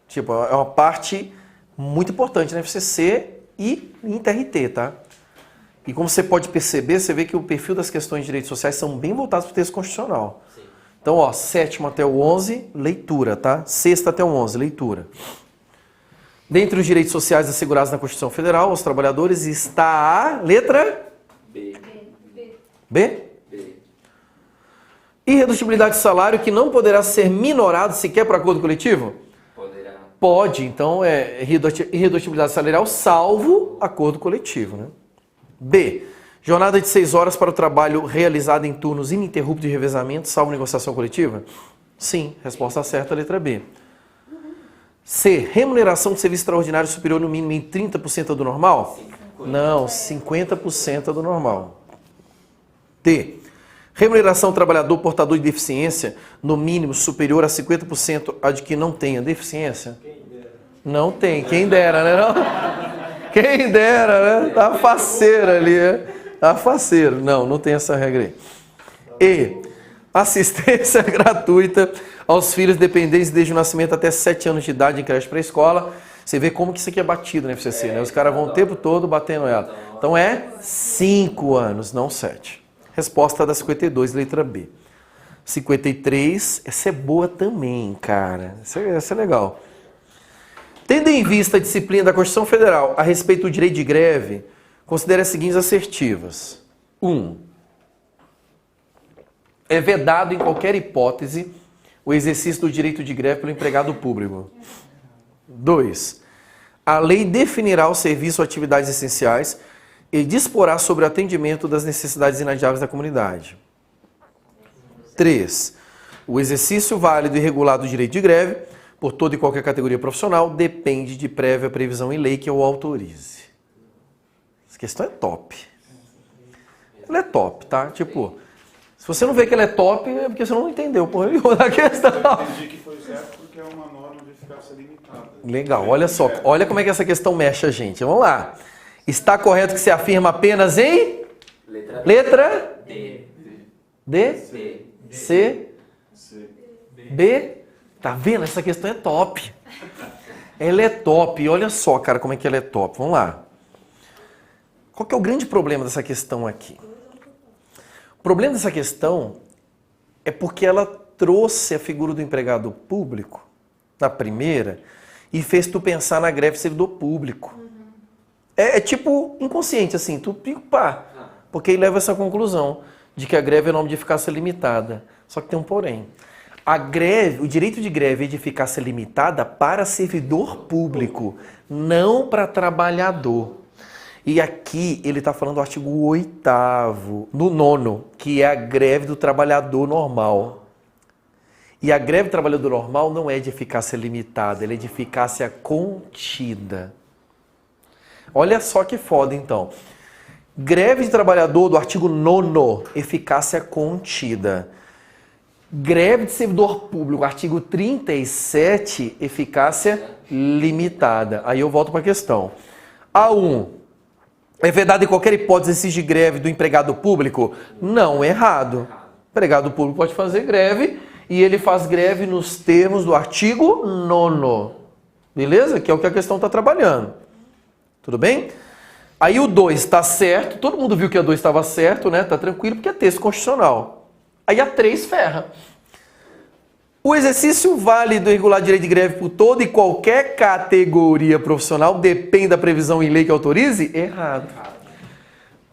Tipo, é uma parte muito importante na FCC e em TRT, tá? E como você pode perceber, você vê que o perfil das questões de direitos sociais são bem voltados para o texto constitucional. Sim. Então, ó, 7º até o 11, leitura, tá? 6º até o 11, leitura. Dentre os direitos sociais assegurados na Constituição Federal aos trabalhadores está a letra B. B? B. Irredutibilidade de salário que não poderá ser minorado sequer por acordo coletivo? Poderá. Pode, então é irredutibilidade salarial salvo acordo coletivo, né? B. Jornada de 6 horas para o trabalho realizado em turnos ininterruptos de revezamento, salvo negociação coletiva? Sim, resposta certa, letra B. C. Remuneração de serviço extraordinário superior no mínimo em 30% do normal? Não, 50% do normal. D. Remuneração do trabalhador portador de deficiência no mínimo superior a 50% a de que não tenha deficiência? Não tem, quem dera, né? Não? Quem dera, né? Tá faceiro ali, né? Tá faceiro. Não tem essa regra aí. E. Assistência gratuita aos filhos dependentes desde o nascimento até 7 anos de idade em creche pré-escola. Você vê como que isso aqui é batido na FCC, né? Os caras vão o tempo todo batendo ela. Então é 5 anos, não 7. Resposta da 52, letra B. 53, essa é boa também, cara. Essa é legal. Tendo em vista a disciplina da Constituição Federal a respeito do direito de greve, considere as seguintes assertivas. 1. É vedado em qualquer hipótese o exercício do direito de greve pelo empregado público. 2. A lei definirá o serviço ou atividades essenciais e disporá sobre o atendimento das necessidades inadiáveis da comunidade. 3. O exercício válido e regular do direito de greve, por toda e qualquer categoria profissional, depende de prévia previsão em lei que o autorize. Essa questão é top. Ela é top, tá? Tipo, se você não vê que ela é top, é porque você não entendeu porra nenhuma da questão. Eu entendi que foi certo porque é uma norma de eficácia limitada. Legal, olha só, olha como é que essa questão mexe a gente. Vamos lá. Está correto que se afirma apenas em? Letra? D. D? C. C? C. B? Tá vendo? Essa questão é top. Ela é top. E olha só, cara, como é que ela é top. Vamos lá. Qual que é o grande problema dessa questão aqui? O problema dessa questão é porque ela trouxe a figura do empregado público na primeira e fez tu pensar na greve servidor público. É tipo inconsciente, assim, tu pá, porque aí leva essa conclusão de que a greve é norma de eficácia limitada. Só que tem um porém. A greve, o direito de greve é de eficácia limitada para servidor público, não para trabalhador. E aqui ele está falando do artigo 8º, no 9º, que é a greve do trabalhador normal. E a greve do trabalhador normal não é de eficácia limitada, ela é de eficácia contida. Olha só que foda, então. Greve de trabalhador do artigo 9º, eficácia contida. Greve de servidor público, artigo 37, eficácia limitada. Aí eu volto para a questão. A1. É vedado em qualquer hipótese exercício de greve do empregado público? Não, errado. O empregado público pode fazer greve e ele faz greve nos termos do artigo 9º. Beleza? Que é o que a questão está trabalhando. Tudo bem? Aí o 2 está certo. Todo mundo viu que a 2 estava certo, né? Tá tranquilo, porque é texto constitucional. Aí a 3 ferra. O exercício válido e regular de direito de greve por toda e qualquer categoria profissional depende da previsão em lei que autorize? Errado.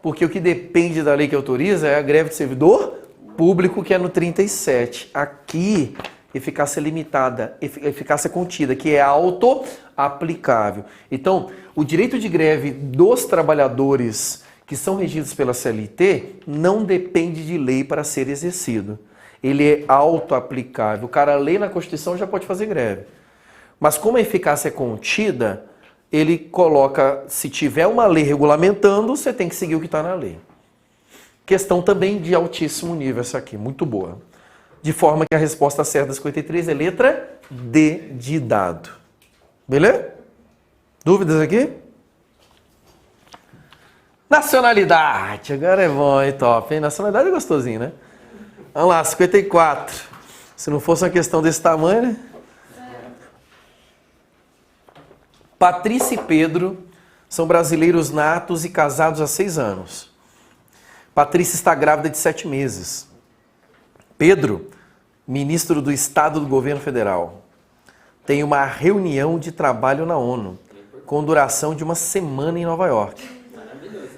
Porque o que depende da lei que autoriza é a greve de servidor público, que é no 37. Aqui, eficácia limitada, eficácia contida, que é auto-aplicável. Então, o direito de greve dos trabalhadores que são regidos pela CLT não depende de lei para ser exercido. Ele é auto-aplicável. O cara lê na Constituição já pode fazer greve. Mas como a eficácia é contida, ele coloca, se tiver uma lei regulamentando, você tem que seguir o que está na lei. Questão também de altíssimo nível essa aqui, muito boa. De forma que a resposta certa da 53 é letra D de dado. Beleza? Dúvidas aqui? Nacionalidade. Agora é bom, hein, top, hein? Nacionalidade é gostosinho, né? Vamos lá, 54. Se não fosse uma questão desse tamanho, né? Patrícia e Pedro são brasileiros natos e casados há 6 anos. Patrícia está grávida de 7 meses. Pedro, ministro do Estado do Governo Federal, tem uma reunião de trabalho na ONU, com duração de 1 semana em Nova York.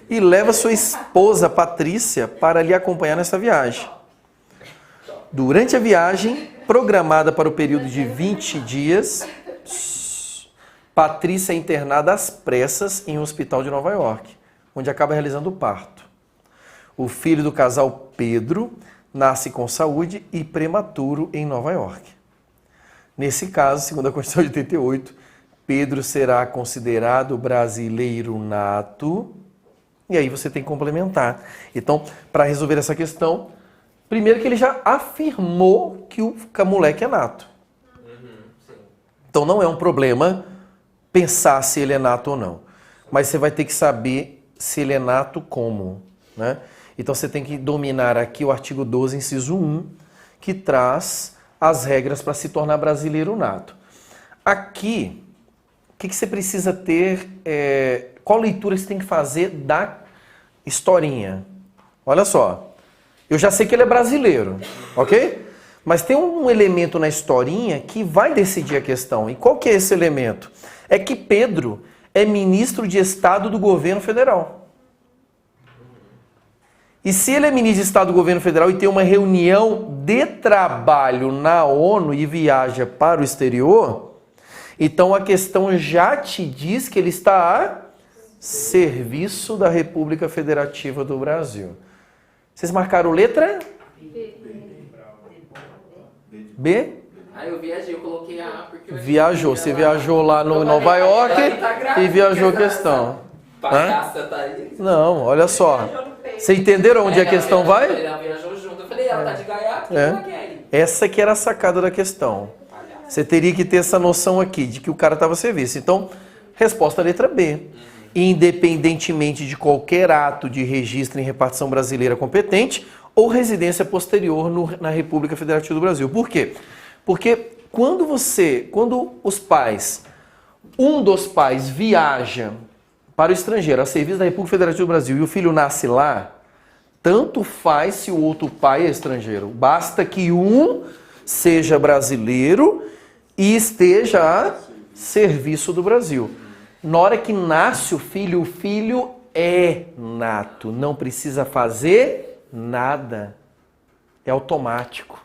E leva sua esposa, Patrícia, para lhe acompanhar nessa viagem. Durante a viagem, programada para o período de 20 dias, Patrícia é internada às pressas em um hospital de Nova York, onde acaba realizando o parto. O filho do casal Pedro nasce com saúde e prematuro em Nova York. Nesse caso, segundo a Constituição de 88, Pedro será considerado brasileiro nato. E aí você tem que complementar. Então, para resolver essa questão, primeiro que ele já afirmou que o moleque é nato. Sim. Então não é um problema pensar se ele é nato ou não. Mas você vai ter que saber se ele é nato como, né? Então você tem que dominar aqui o artigo 12, inciso 1, que traz as regras para se tornar brasileiro nato. Aqui, o que você precisa ter, qual leitura você tem que fazer da historinha? Olha só, eu já sei que ele é brasileiro, ok? Mas tem um elemento na historinha que vai decidir a questão. E qual que é esse elemento? É que Pedro é ministro de Estado do governo federal. E se ele é ministro de Estado do governo federal e tem uma reunião de trabalho na ONU e viaja para o exterior, então a questão já te diz que ele está a serviço da República Federativa do Brasil. Vocês marcaram letra? B? Aí eu viajei, eu coloquei A porque eu achei Viajou, que você ela- viajou lá no Eu Nova falei, York ela tá grávida, e viajou a essa questão. Bagaça tá aí. Não, olha só. Você entenderam onde a questão vai? Ela viajou junto. Eu falei, ela tá de gaiato, o que É. ela quer aí? Essa que era a sacada da questão. Você teria que ter essa noção aqui, de que o cara estava a serviço. Então, resposta letra B. Independentemente de qualquer ato de registro em repartição brasileira competente ou residência posterior na República Federativa do Brasil. Por quê? Porque quando os pais, um dos pais viaja para o estrangeiro a serviço da República Federativa do Brasil e o filho nasce lá, tanto faz se o outro pai é estrangeiro. Basta que um seja brasileiro e esteja a serviço do Brasil. Na hora que nasce o filho é nato, não precisa fazer nada. É automático.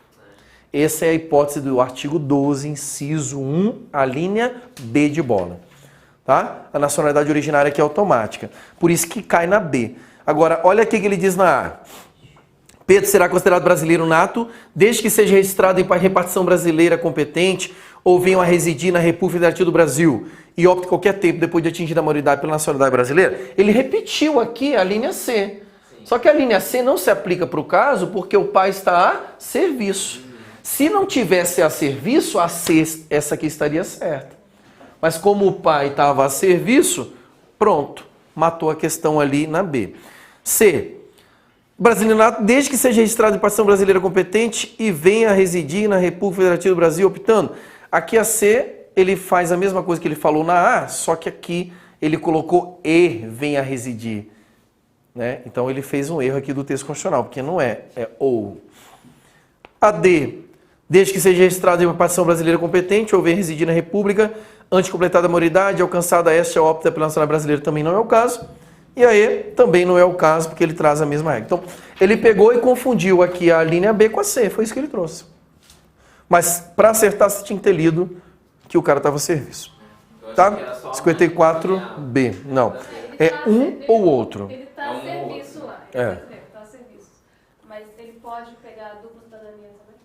Essa é a hipótese do artigo 12, inciso 1, a linha B de bola. Tá? A nacionalidade originária aqui é automática. Por isso que cai na B. Agora, olha aqui que ele diz na A. Pedro será considerado brasileiro nato, desde que seja registrado em repartição brasileira competente ou venha a residir na República Federativa do Brasil e opte qualquer tempo depois de atingir a maioridade pela nacionalidade brasileira. Ele repetiu aqui a linha C. Só que a linha C não se aplica para o caso porque o pai está a serviço. Se não tivesse a serviço, a C, essa aqui estaria certa. Mas como o pai estava a serviço, pronto, matou a questão ali na B. C. Brasileiro nato, desde que seja registrado em partição brasileira competente e venha a residir na República Federativa do Brasil, optando. Aqui a C, ele faz a mesma coisa que ele falou na A, só que aqui ele colocou e venha a residir. Né? Então ele fez um erro aqui do texto constitucional, porque não é ou. A D, desde que seja registrado em uma partição brasileira competente ou venha residir na República, antes de completada a maioridade, alcançada esta opta pela nacionalidade brasileira, também não é o caso. E aí, também não é o caso, porque ele traz a mesma regra. Então, ele pegou e confundiu aqui a linha B com a C, foi isso que ele trouxe. Mas, para acertar, você tinha que ter lido que o cara estava a serviço. Tá? 54B. Não. É um ou outro. Ele está a serviço lá. É. Ele está a serviço. Mas ele pode pegar a dupla cidadania também?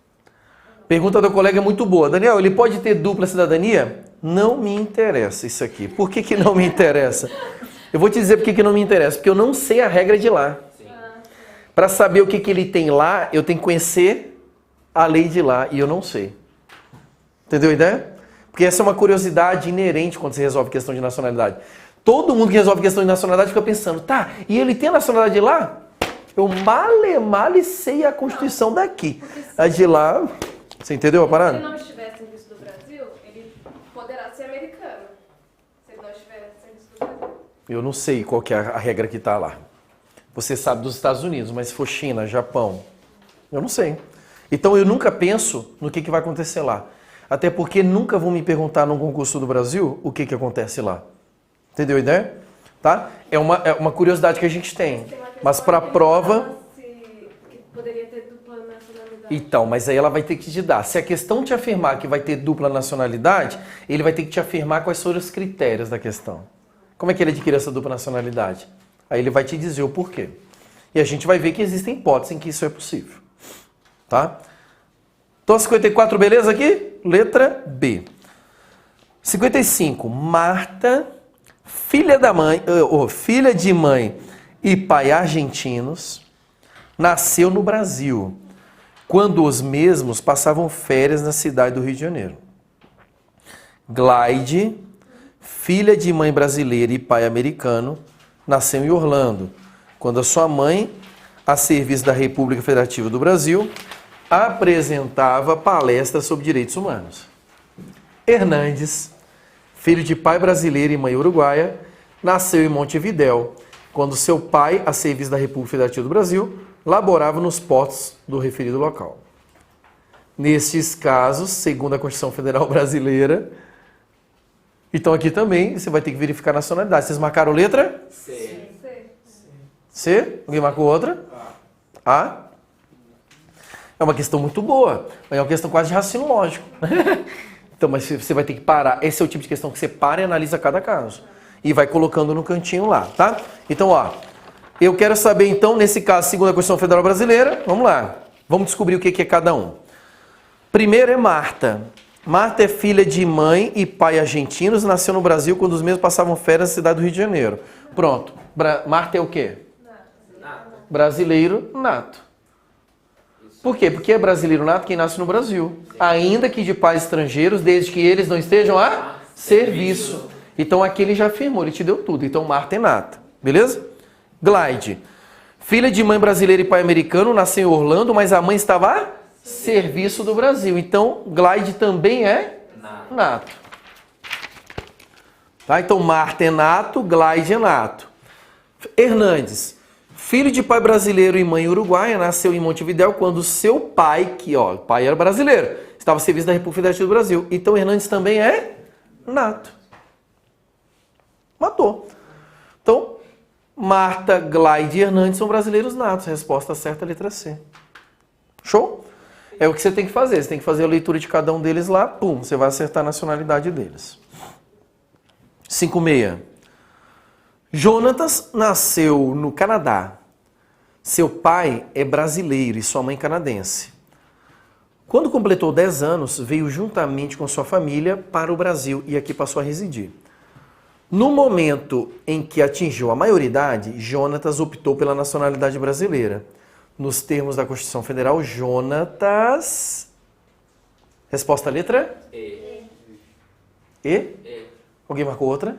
Pergunta do colega é muito boa. Daniel, ele pode ter dupla cidadania? Não me interessa isso aqui. Por que que não me interessa? Eu vou te dizer por que não me interessa. Porque eu não sei a regra de lá. Para saber o que ele tem lá, eu tenho que conhecer a lei de lá. E eu não sei. Entendeu a ideia? Porque essa é uma curiosidade inerente quando você resolve questão de nacionalidade. Todo mundo que resolve questão de nacionalidade fica pensando, tá, e ele tem a nacionalidade de lá? Eu male sei a Constituição daqui. A de lá, você entendeu a Se parada? ele não estiver a serviço do Brasil, ele poderá ser americano. Se ele não estiver a serviço do Brasil. Eu não sei qual que é a regra que está lá. Você sabe dos Estados Unidos, mas se for China, Japão, eu não sei. Então eu nunca penso no que vai acontecer lá. Até porque nunca vão me perguntar num concurso do Brasil o que acontece lá. Entendeu a ideia? Tá? É uma curiosidade que a gente tem. Mas para a prova... Que poderia ter dupla nacionalidade. Então, mas aí ela vai ter que te dar. Se a questão te afirmar que vai ter dupla nacionalidade, ele vai ter que te afirmar quais foram os critérios da questão. Como é que ele adquire essa dupla nacionalidade? Aí ele vai te dizer o porquê. E a gente vai ver que existem hipóteses em que isso é possível. Tá? Então, 54, beleza aqui? letra B. 55. Marta, filha de mãe e pai argentinos, nasceu no Brasil, quando os mesmos passavam férias na cidade do Rio de Janeiro. Gleide, filha de mãe brasileira e pai americano, nasceu em Orlando, quando a sua mãe, a serviço da República Federativa do Brasil, apresentava palestras sobre direitos humanos. Hernandes, filho de pai brasileiro e mãe uruguaia, nasceu em Montevidéu, quando seu pai, a serviço da República Federativa do Brasil, laborava nos portos do referido local. Nestes casos, segundo a Constituição Federal Brasileira, então aqui também você vai ter que verificar a nacionalidade. Vocês marcaram letra? C. C? Alguém marcou outra? A? É uma questão muito boa. É uma questão quase de raciocínio lógico. Então, mas você vai ter que parar. Esse é o tipo de questão que você para e analisa cada caso. E vai colocando no cantinho lá, tá? Então, ó, eu quero saber, então, nesse caso, segundo a Constituição Federal Brasileira, vamos lá. Vamos descobrir o que é cada um. Primeiro é Marta. Marta é filha de mãe e pai argentinos, nasceu no Brasil quando os mesmos passavam férias na cidade do Rio de Janeiro. Pronto. Marta é o quê? Brasileiro nato. Por quê? Porque é brasileiro nato quem nasce no Brasil. Ainda que de pais estrangeiros, desde que eles não estejam a serviço. Então aqui ele já afirmou, ele te deu tudo. Então Marta é nata. Beleza? Gleide. Filha de mãe brasileira e pai americano, nasceu em Orlando, mas a mãe estava a serviço do Brasil. Então Gleide também é nato. Tá? Então Marta é nato, Gleide é nato. Hernandes. Filho de pai brasileiro e mãe uruguaia, nasceu em Montevidéu quando seu pai, que ó, o pai era brasileiro, estava a serviço da República Federativa do Brasil. Então Hernandes também é nato. Matou. Então, Marta, Gleide e Hernandes são brasileiros natos. Resposta certa, letra C. Show? É o que você tem que fazer. Você tem que fazer a leitura de cada um deles lá. Pum, você vai acertar a nacionalidade deles. 56. Jonatas nasceu no Canadá. Seu pai é brasileiro e sua mãe canadense. Quando completou 10 anos, veio juntamente com sua família para o Brasil e aqui passou a residir. No momento em que atingiu a maioridade, Jonatas optou pela nacionalidade brasileira. Nos termos da Constituição Federal, Jonatas... Resposta letra? E. E? Alguém marcou outra?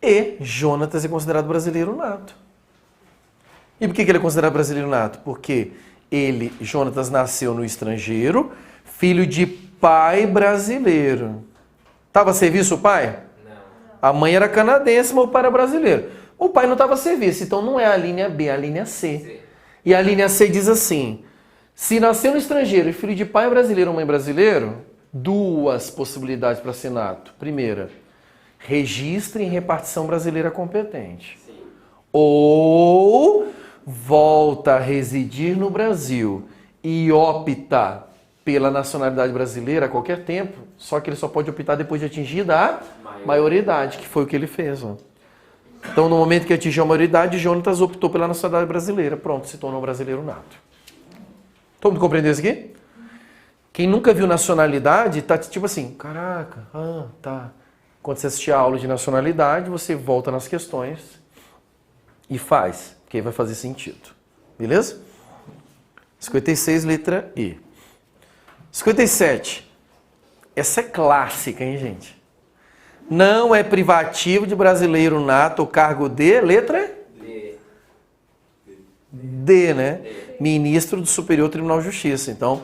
E Jonatas é considerado brasileiro nato. E por que ele é considerado brasileiro nato? Porque ele, Jonatas, nasceu no estrangeiro, filho de pai brasileiro. Estava a serviço o pai? Não. A mãe era canadense, mas o pai era brasileiro. O pai não estava a serviço, então não é a linha B, é a linha C. E a linha C diz assim, se nasceu no estrangeiro e filho de pai brasileiro ou mãe brasileiro, duas possibilidades para ser nato. Primeira, registre em repartição brasileira competente. Sim. Ou volta a residir no Brasil e opta pela nacionalidade brasileira a qualquer tempo, só que ele só pode optar depois de atingida a maioridade, que foi o que ele fez. Ó. Então, no momento que atingiu a maioridade, Jonatas optou pela nacionalidade brasileira. Pronto, se tornou brasileiro nato. Todo mundo compreendeu isso aqui? Quem nunca viu nacionalidade, tá tipo assim, caraca, tá. Quando você assistir a aula de nacionalidade, você volta nas questões e faz, que aí vai fazer sentido. Beleza? 56, letra E. 57. Essa é clássica, hein, gente? Não é privativo de brasileiro nato o cargo de, letra? D. D, né? Ministro do Superior Tribunal de Justiça. Então,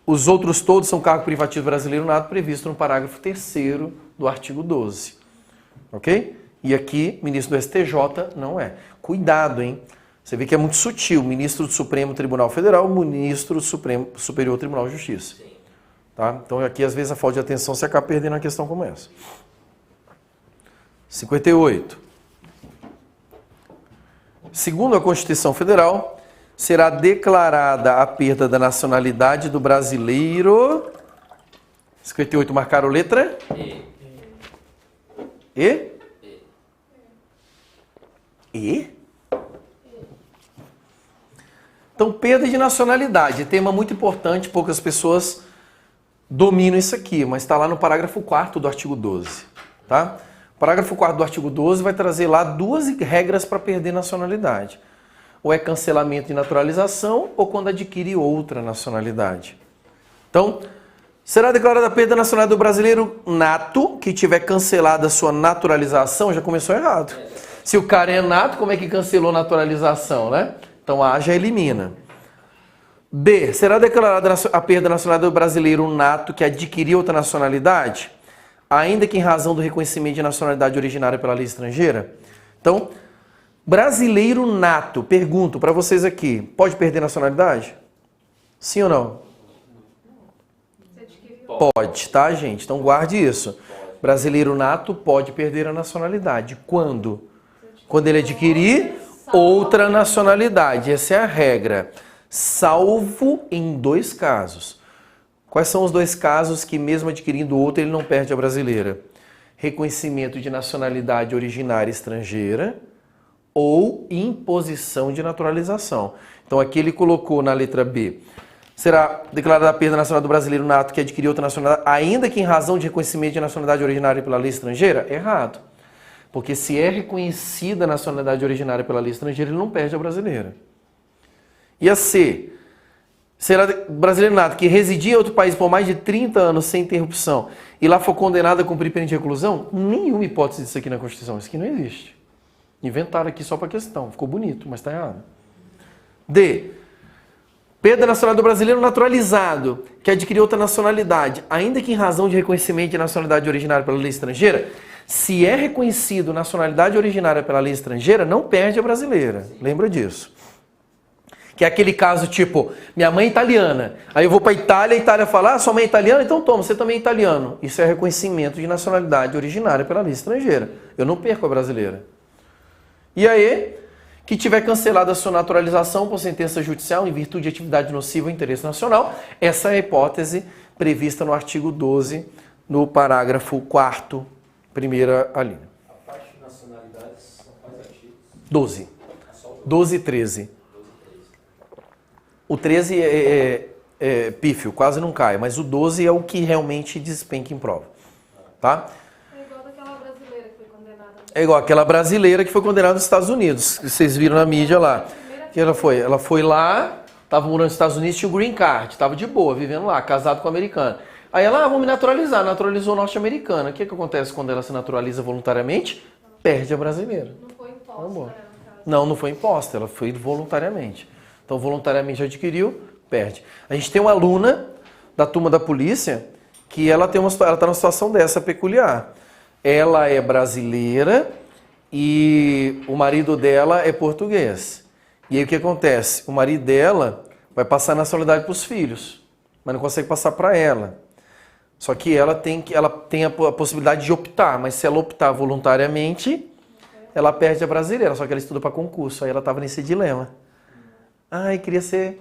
os outros todos são cargo privativo brasileiro nato previsto no parágrafo 3º do artigo 12. Ok? E aqui, ministro do STJ não é. Cuidado, hein? Você vê que é muito sutil. Ministro do Supremo Tribunal Federal, ministro do Superior Tribunal de Justiça. Sim. Tá? Então aqui, às vezes, a falta de atenção se acaba perdendo uma questão como essa. 58. Segundo a Constituição Federal, será declarada a perda da nacionalidade do brasileiro... 58, marcaram letra? E. E? E? Então, perda de nacionalidade, tema muito importante, poucas pessoas domino isso aqui, mas está lá no parágrafo 4º do artigo 12. Tá? O parágrafo 4º do artigo 12 vai trazer lá duas regras para perder nacionalidade. Ou é cancelamento de naturalização ou quando adquire outra nacionalidade. Então, será declarada a perda nacional do brasileiro nato que tiver cancelado a sua naturalização, já começou errado. Se o cara é nato, como é que cancelou a naturalização, né? Então A já elimina. B. Será declarada a perda nacional do brasileiro nato que adquiriu outra nacionalidade, ainda que em razão do reconhecimento de nacionalidade originária pela lei estrangeira? Então, brasileiro nato, pergunto para vocês aqui, pode perder nacionalidade? Sim ou não? Você adquiriu? Pode, tá, gente? Então guarde isso. Brasileiro nato pode perder a nacionalidade. Quando? Quando ele adquirir outra nacionalidade. Essa é a regra. Salvo em 2 casos. Quais são os 2 casos que, mesmo adquirindo outra, ele não perde a brasileira? Reconhecimento de nacionalidade originária estrangeira ou imposição de naturalização. Então aqui ele colocou na letra B. Será declarada a perda nacional do brasileiro nato que adquiriu outra nacionalidade, ainda que em razão de reconhecimento de nacionalidade originária pela lei estrangeira? Errado. Porque se é reconhecida a nacionalidade originária pela lei estrangeira, ele não perde a brasileira. E a C. Será brasileiro nato que residia em outro país por mais de 30 anos sem interrupção e lá for condenado a cumprir pena de reclusão? Nenhuma hipótese disso aqui na Constituição. Isso aqui não existe. Inventaram aqui só para questão. Ficou bonito, mas está errado. D. Perda nacional do brasileiro naturalizado, que adquiriu outra nacionalidade, ainda que em razão de reconhecimento de nacionalidade originária pela lei estrangeira, se é reconhecido nacionalidade originária pela lei estrangeira, não perde a brasileira. Lembra disso. Que é aquele caso tipo, minha mãe é italiana, aí eu vou para a Itália fala, sua mãe é italiana? Então toma, você também é italiano. Isso é reconhecimento de nacionalidade originária pela lei estrangeira. Eu não perco a brasileira. E aí, que tiver cancelado a sua naturalização por sentença judicial em virtude de atividade nociva ao interesse nacional, essa é a hipótese prevista no artigo 12, no parágrafo 4º, primeira linha. A parte de nacionalidades são quais artigos? 12. 12 e 13. O 13 é pífio, quase não cai, mas o 12 é o que realmente despenca em prova. Tá? É igual daquela brasileira que foi condenada. É igual aquela brasileira que foi condenada nos Estados Unidos, que vocês viram na mídia lá. Que ela foi lá, estava morando nos Estados Unidos, tinha o green card, estava de boa, vivendo lá, casado com a americana. Aí ela, vamos me naturalizar, naturalizou norte-americana. O que acontece quando ela se naturaliza voluntariamente? Perde a brasileira. Não foi imposta, Tá bom. né, no caso. Não foi imposta, ela foi voluntariamente. Então, voluntariamente adquiriu, perde. A gente tem uma aluna da turma da polícia que ela está numa situação dessa peculiar. Ela é brasileira e o marido dela é português. E aí o que acontece? O marido dela vai passar a nacionalidade para os filhos, mas não consegue passar para ela. Só que ela tem a possibilidade de optar, mas se ela optar voluntariamente, ela perde a brasileira, só que ela estuda para concurso. Aí ela estava nesse dilema. Ai, queria ser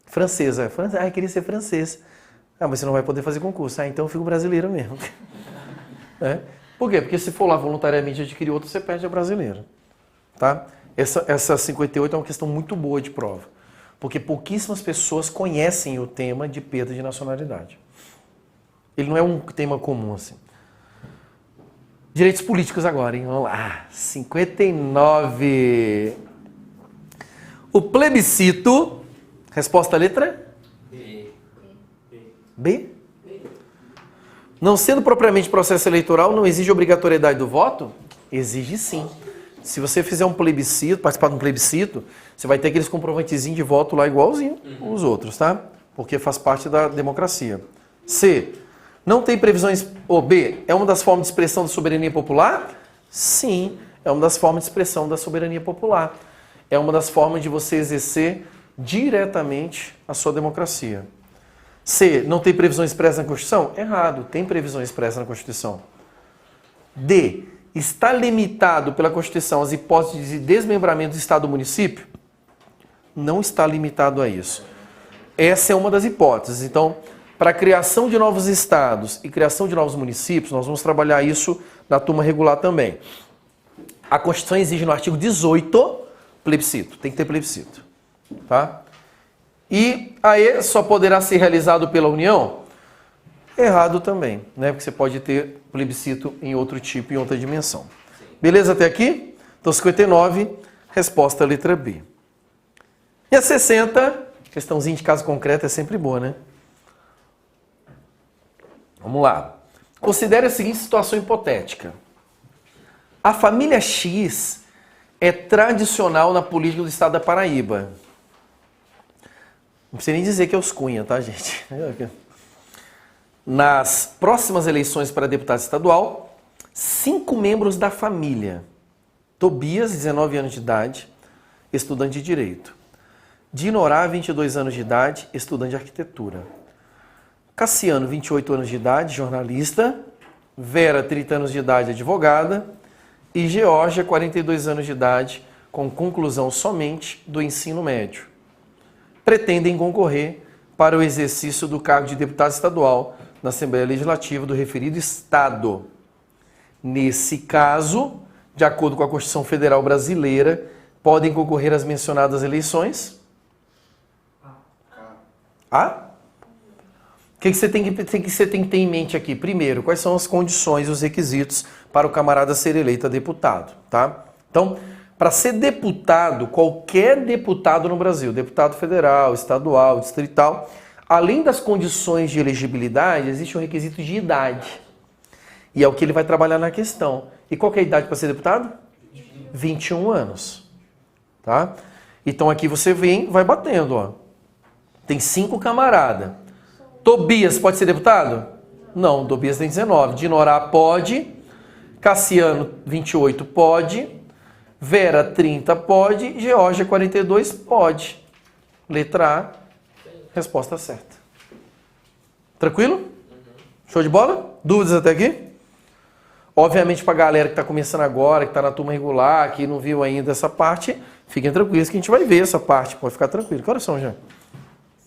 francesa. Ai, queria ser francês. Ah, mas você não vai poder fazer concurso. Ah, então eu fico brasileiro mesmo. É? Por quê? Porque se for lá voluntariamente adquirir outro, você perde a brasileira. Tá? Essa 58 é uma questão muito boa de prova. Porque pouquíssimas pessoas conhecem o tema de perda de nacionalidade. Ele não é um tema comum assim. Direitos políticos agora, hein? Vamos lá. 59. O plebiscito, resposta letra? B. Não sendo propriamente processo eleitoral, não exige obrigatoriedade do voto? Exige sim. Se você fizer um plebiscito, participar de um plebiscito, você vai ter aqueles comprovantezinhos de voto lá igualzinho os outros, tá? Porque faz parte da democracia. C. Não tem previsões... Ou B. É uma das formas de expressão da soberania popular? Sim, é uma das formas de expressão da soberania popular. É uma das formas de você exercer diretamente a sua democracia. C. Não tem previsões expressas na Constituição? Errado, tem previsões expressas na Constituição. D. Está limitado pela Constituição as hipóteses de desmembramento do Estado do município? Não está limitado a isso. Essa é uma das hipóteses. Então, para a criação de novos estados e criação de novos municípios, nós vamos trabalhar isso na turma regular também. A Constituição exige no artigo 18 plebiscito. Tem que ter plebiscito. Tá? E aí só poderá ser realizado pela União Errado também, né? Porque você pode ter plebiscito em outro tipo, em outra dimensão. Beleza até aqui? Então, 59, resposta letra B. E a 60, questãozinha de caso concreto é sempre boa, né? Vamos lá. Considere a seguinte situação hipotética. A família X é tradicional na política do estado da Paraíba. Não precisa nem dizer que é os Cunha, tá, gente? Nas próximas eleições para deputado estadual, 5 membros da família. Tobias, 19 anos de idade, estudante de Direito. Dinorá, 22 anos de idade, estudante de Arquitetura. Cassiano, 28 anos de idade, jornalista. Vera, 30 anos de idade, advogada. E Geórgia, 42 anos de idade, com conclusão somente do ensino médio. Pretendem concorrer para o exercício do cargo de deputado estadual na Assembleia Legislativa do referido Estado. Nesse caso, de acordo com a Constituição Federal Brasileira, podem concorrer às mencionadas eleições? A? O que você tem que ter em mente aqui? Primeiro, quais são as condições e os requisitos para o camarada ser eleito a deputado, tá? Então, para ser deputado, qualquer deputado no Brasil, deputado federal, estadual, distrital, além das condições de elegibilidade, existe um requisito de idade. E é o que ele vai trabalhar na questão. E qual que é a idade para ser deputado? 21 anos. Tá? Então aqui você vem, vai batendo, ó. Tem 5 camaradas. Tobias pode ser deputado? Não, Tobias tem 19. Dinorá pode. Cassiano, 28, pode. Vera, 30, pode. Geórgia, 42, pode. Letra A, resposta certa. Tranquilo? Show de bola? Dúvidas até aqui? Obviamente, para a galera que está começando agora, que está na turma regular, que não viu ainda essa parte, fiquem tranquilos que a gente vai ver essa parte. Pode ficar tranquilo. Que horas são já?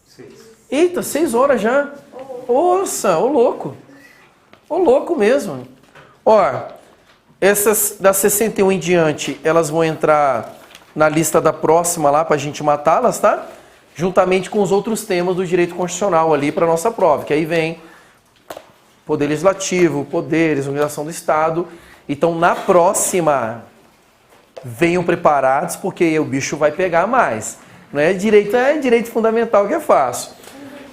6. Eita, 6 horas já. Nossa, ô louco. Ô louco mesmo. Ó, essas das 61 em diante, elas vão entrar na lista da próxima lá para a gente matá-las, tá? Juntamente com os outros temas do direito constitucional ali para nossa prova, que aí vem Poder Legislativo, poderes, organização do Estado. Então, na próxima, venham preparados, porque o bicho vai pegar mais. Não é direito fundamental que é fácil.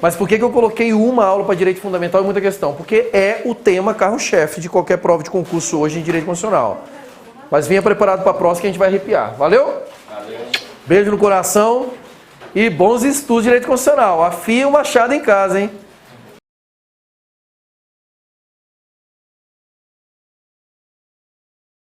Mas por que eu coloquei uma aula para direito fundamental? É muita questão. Porque é o tema carro-chefe de qualquer prova de concurso hoje em direito constitucional. Mas venha preparado para a próxima que a gente vai arrepiar. Valeu? Valeu. Beijo no coração e bons estudos de direito constitucional. Afia o machado em casa, hein?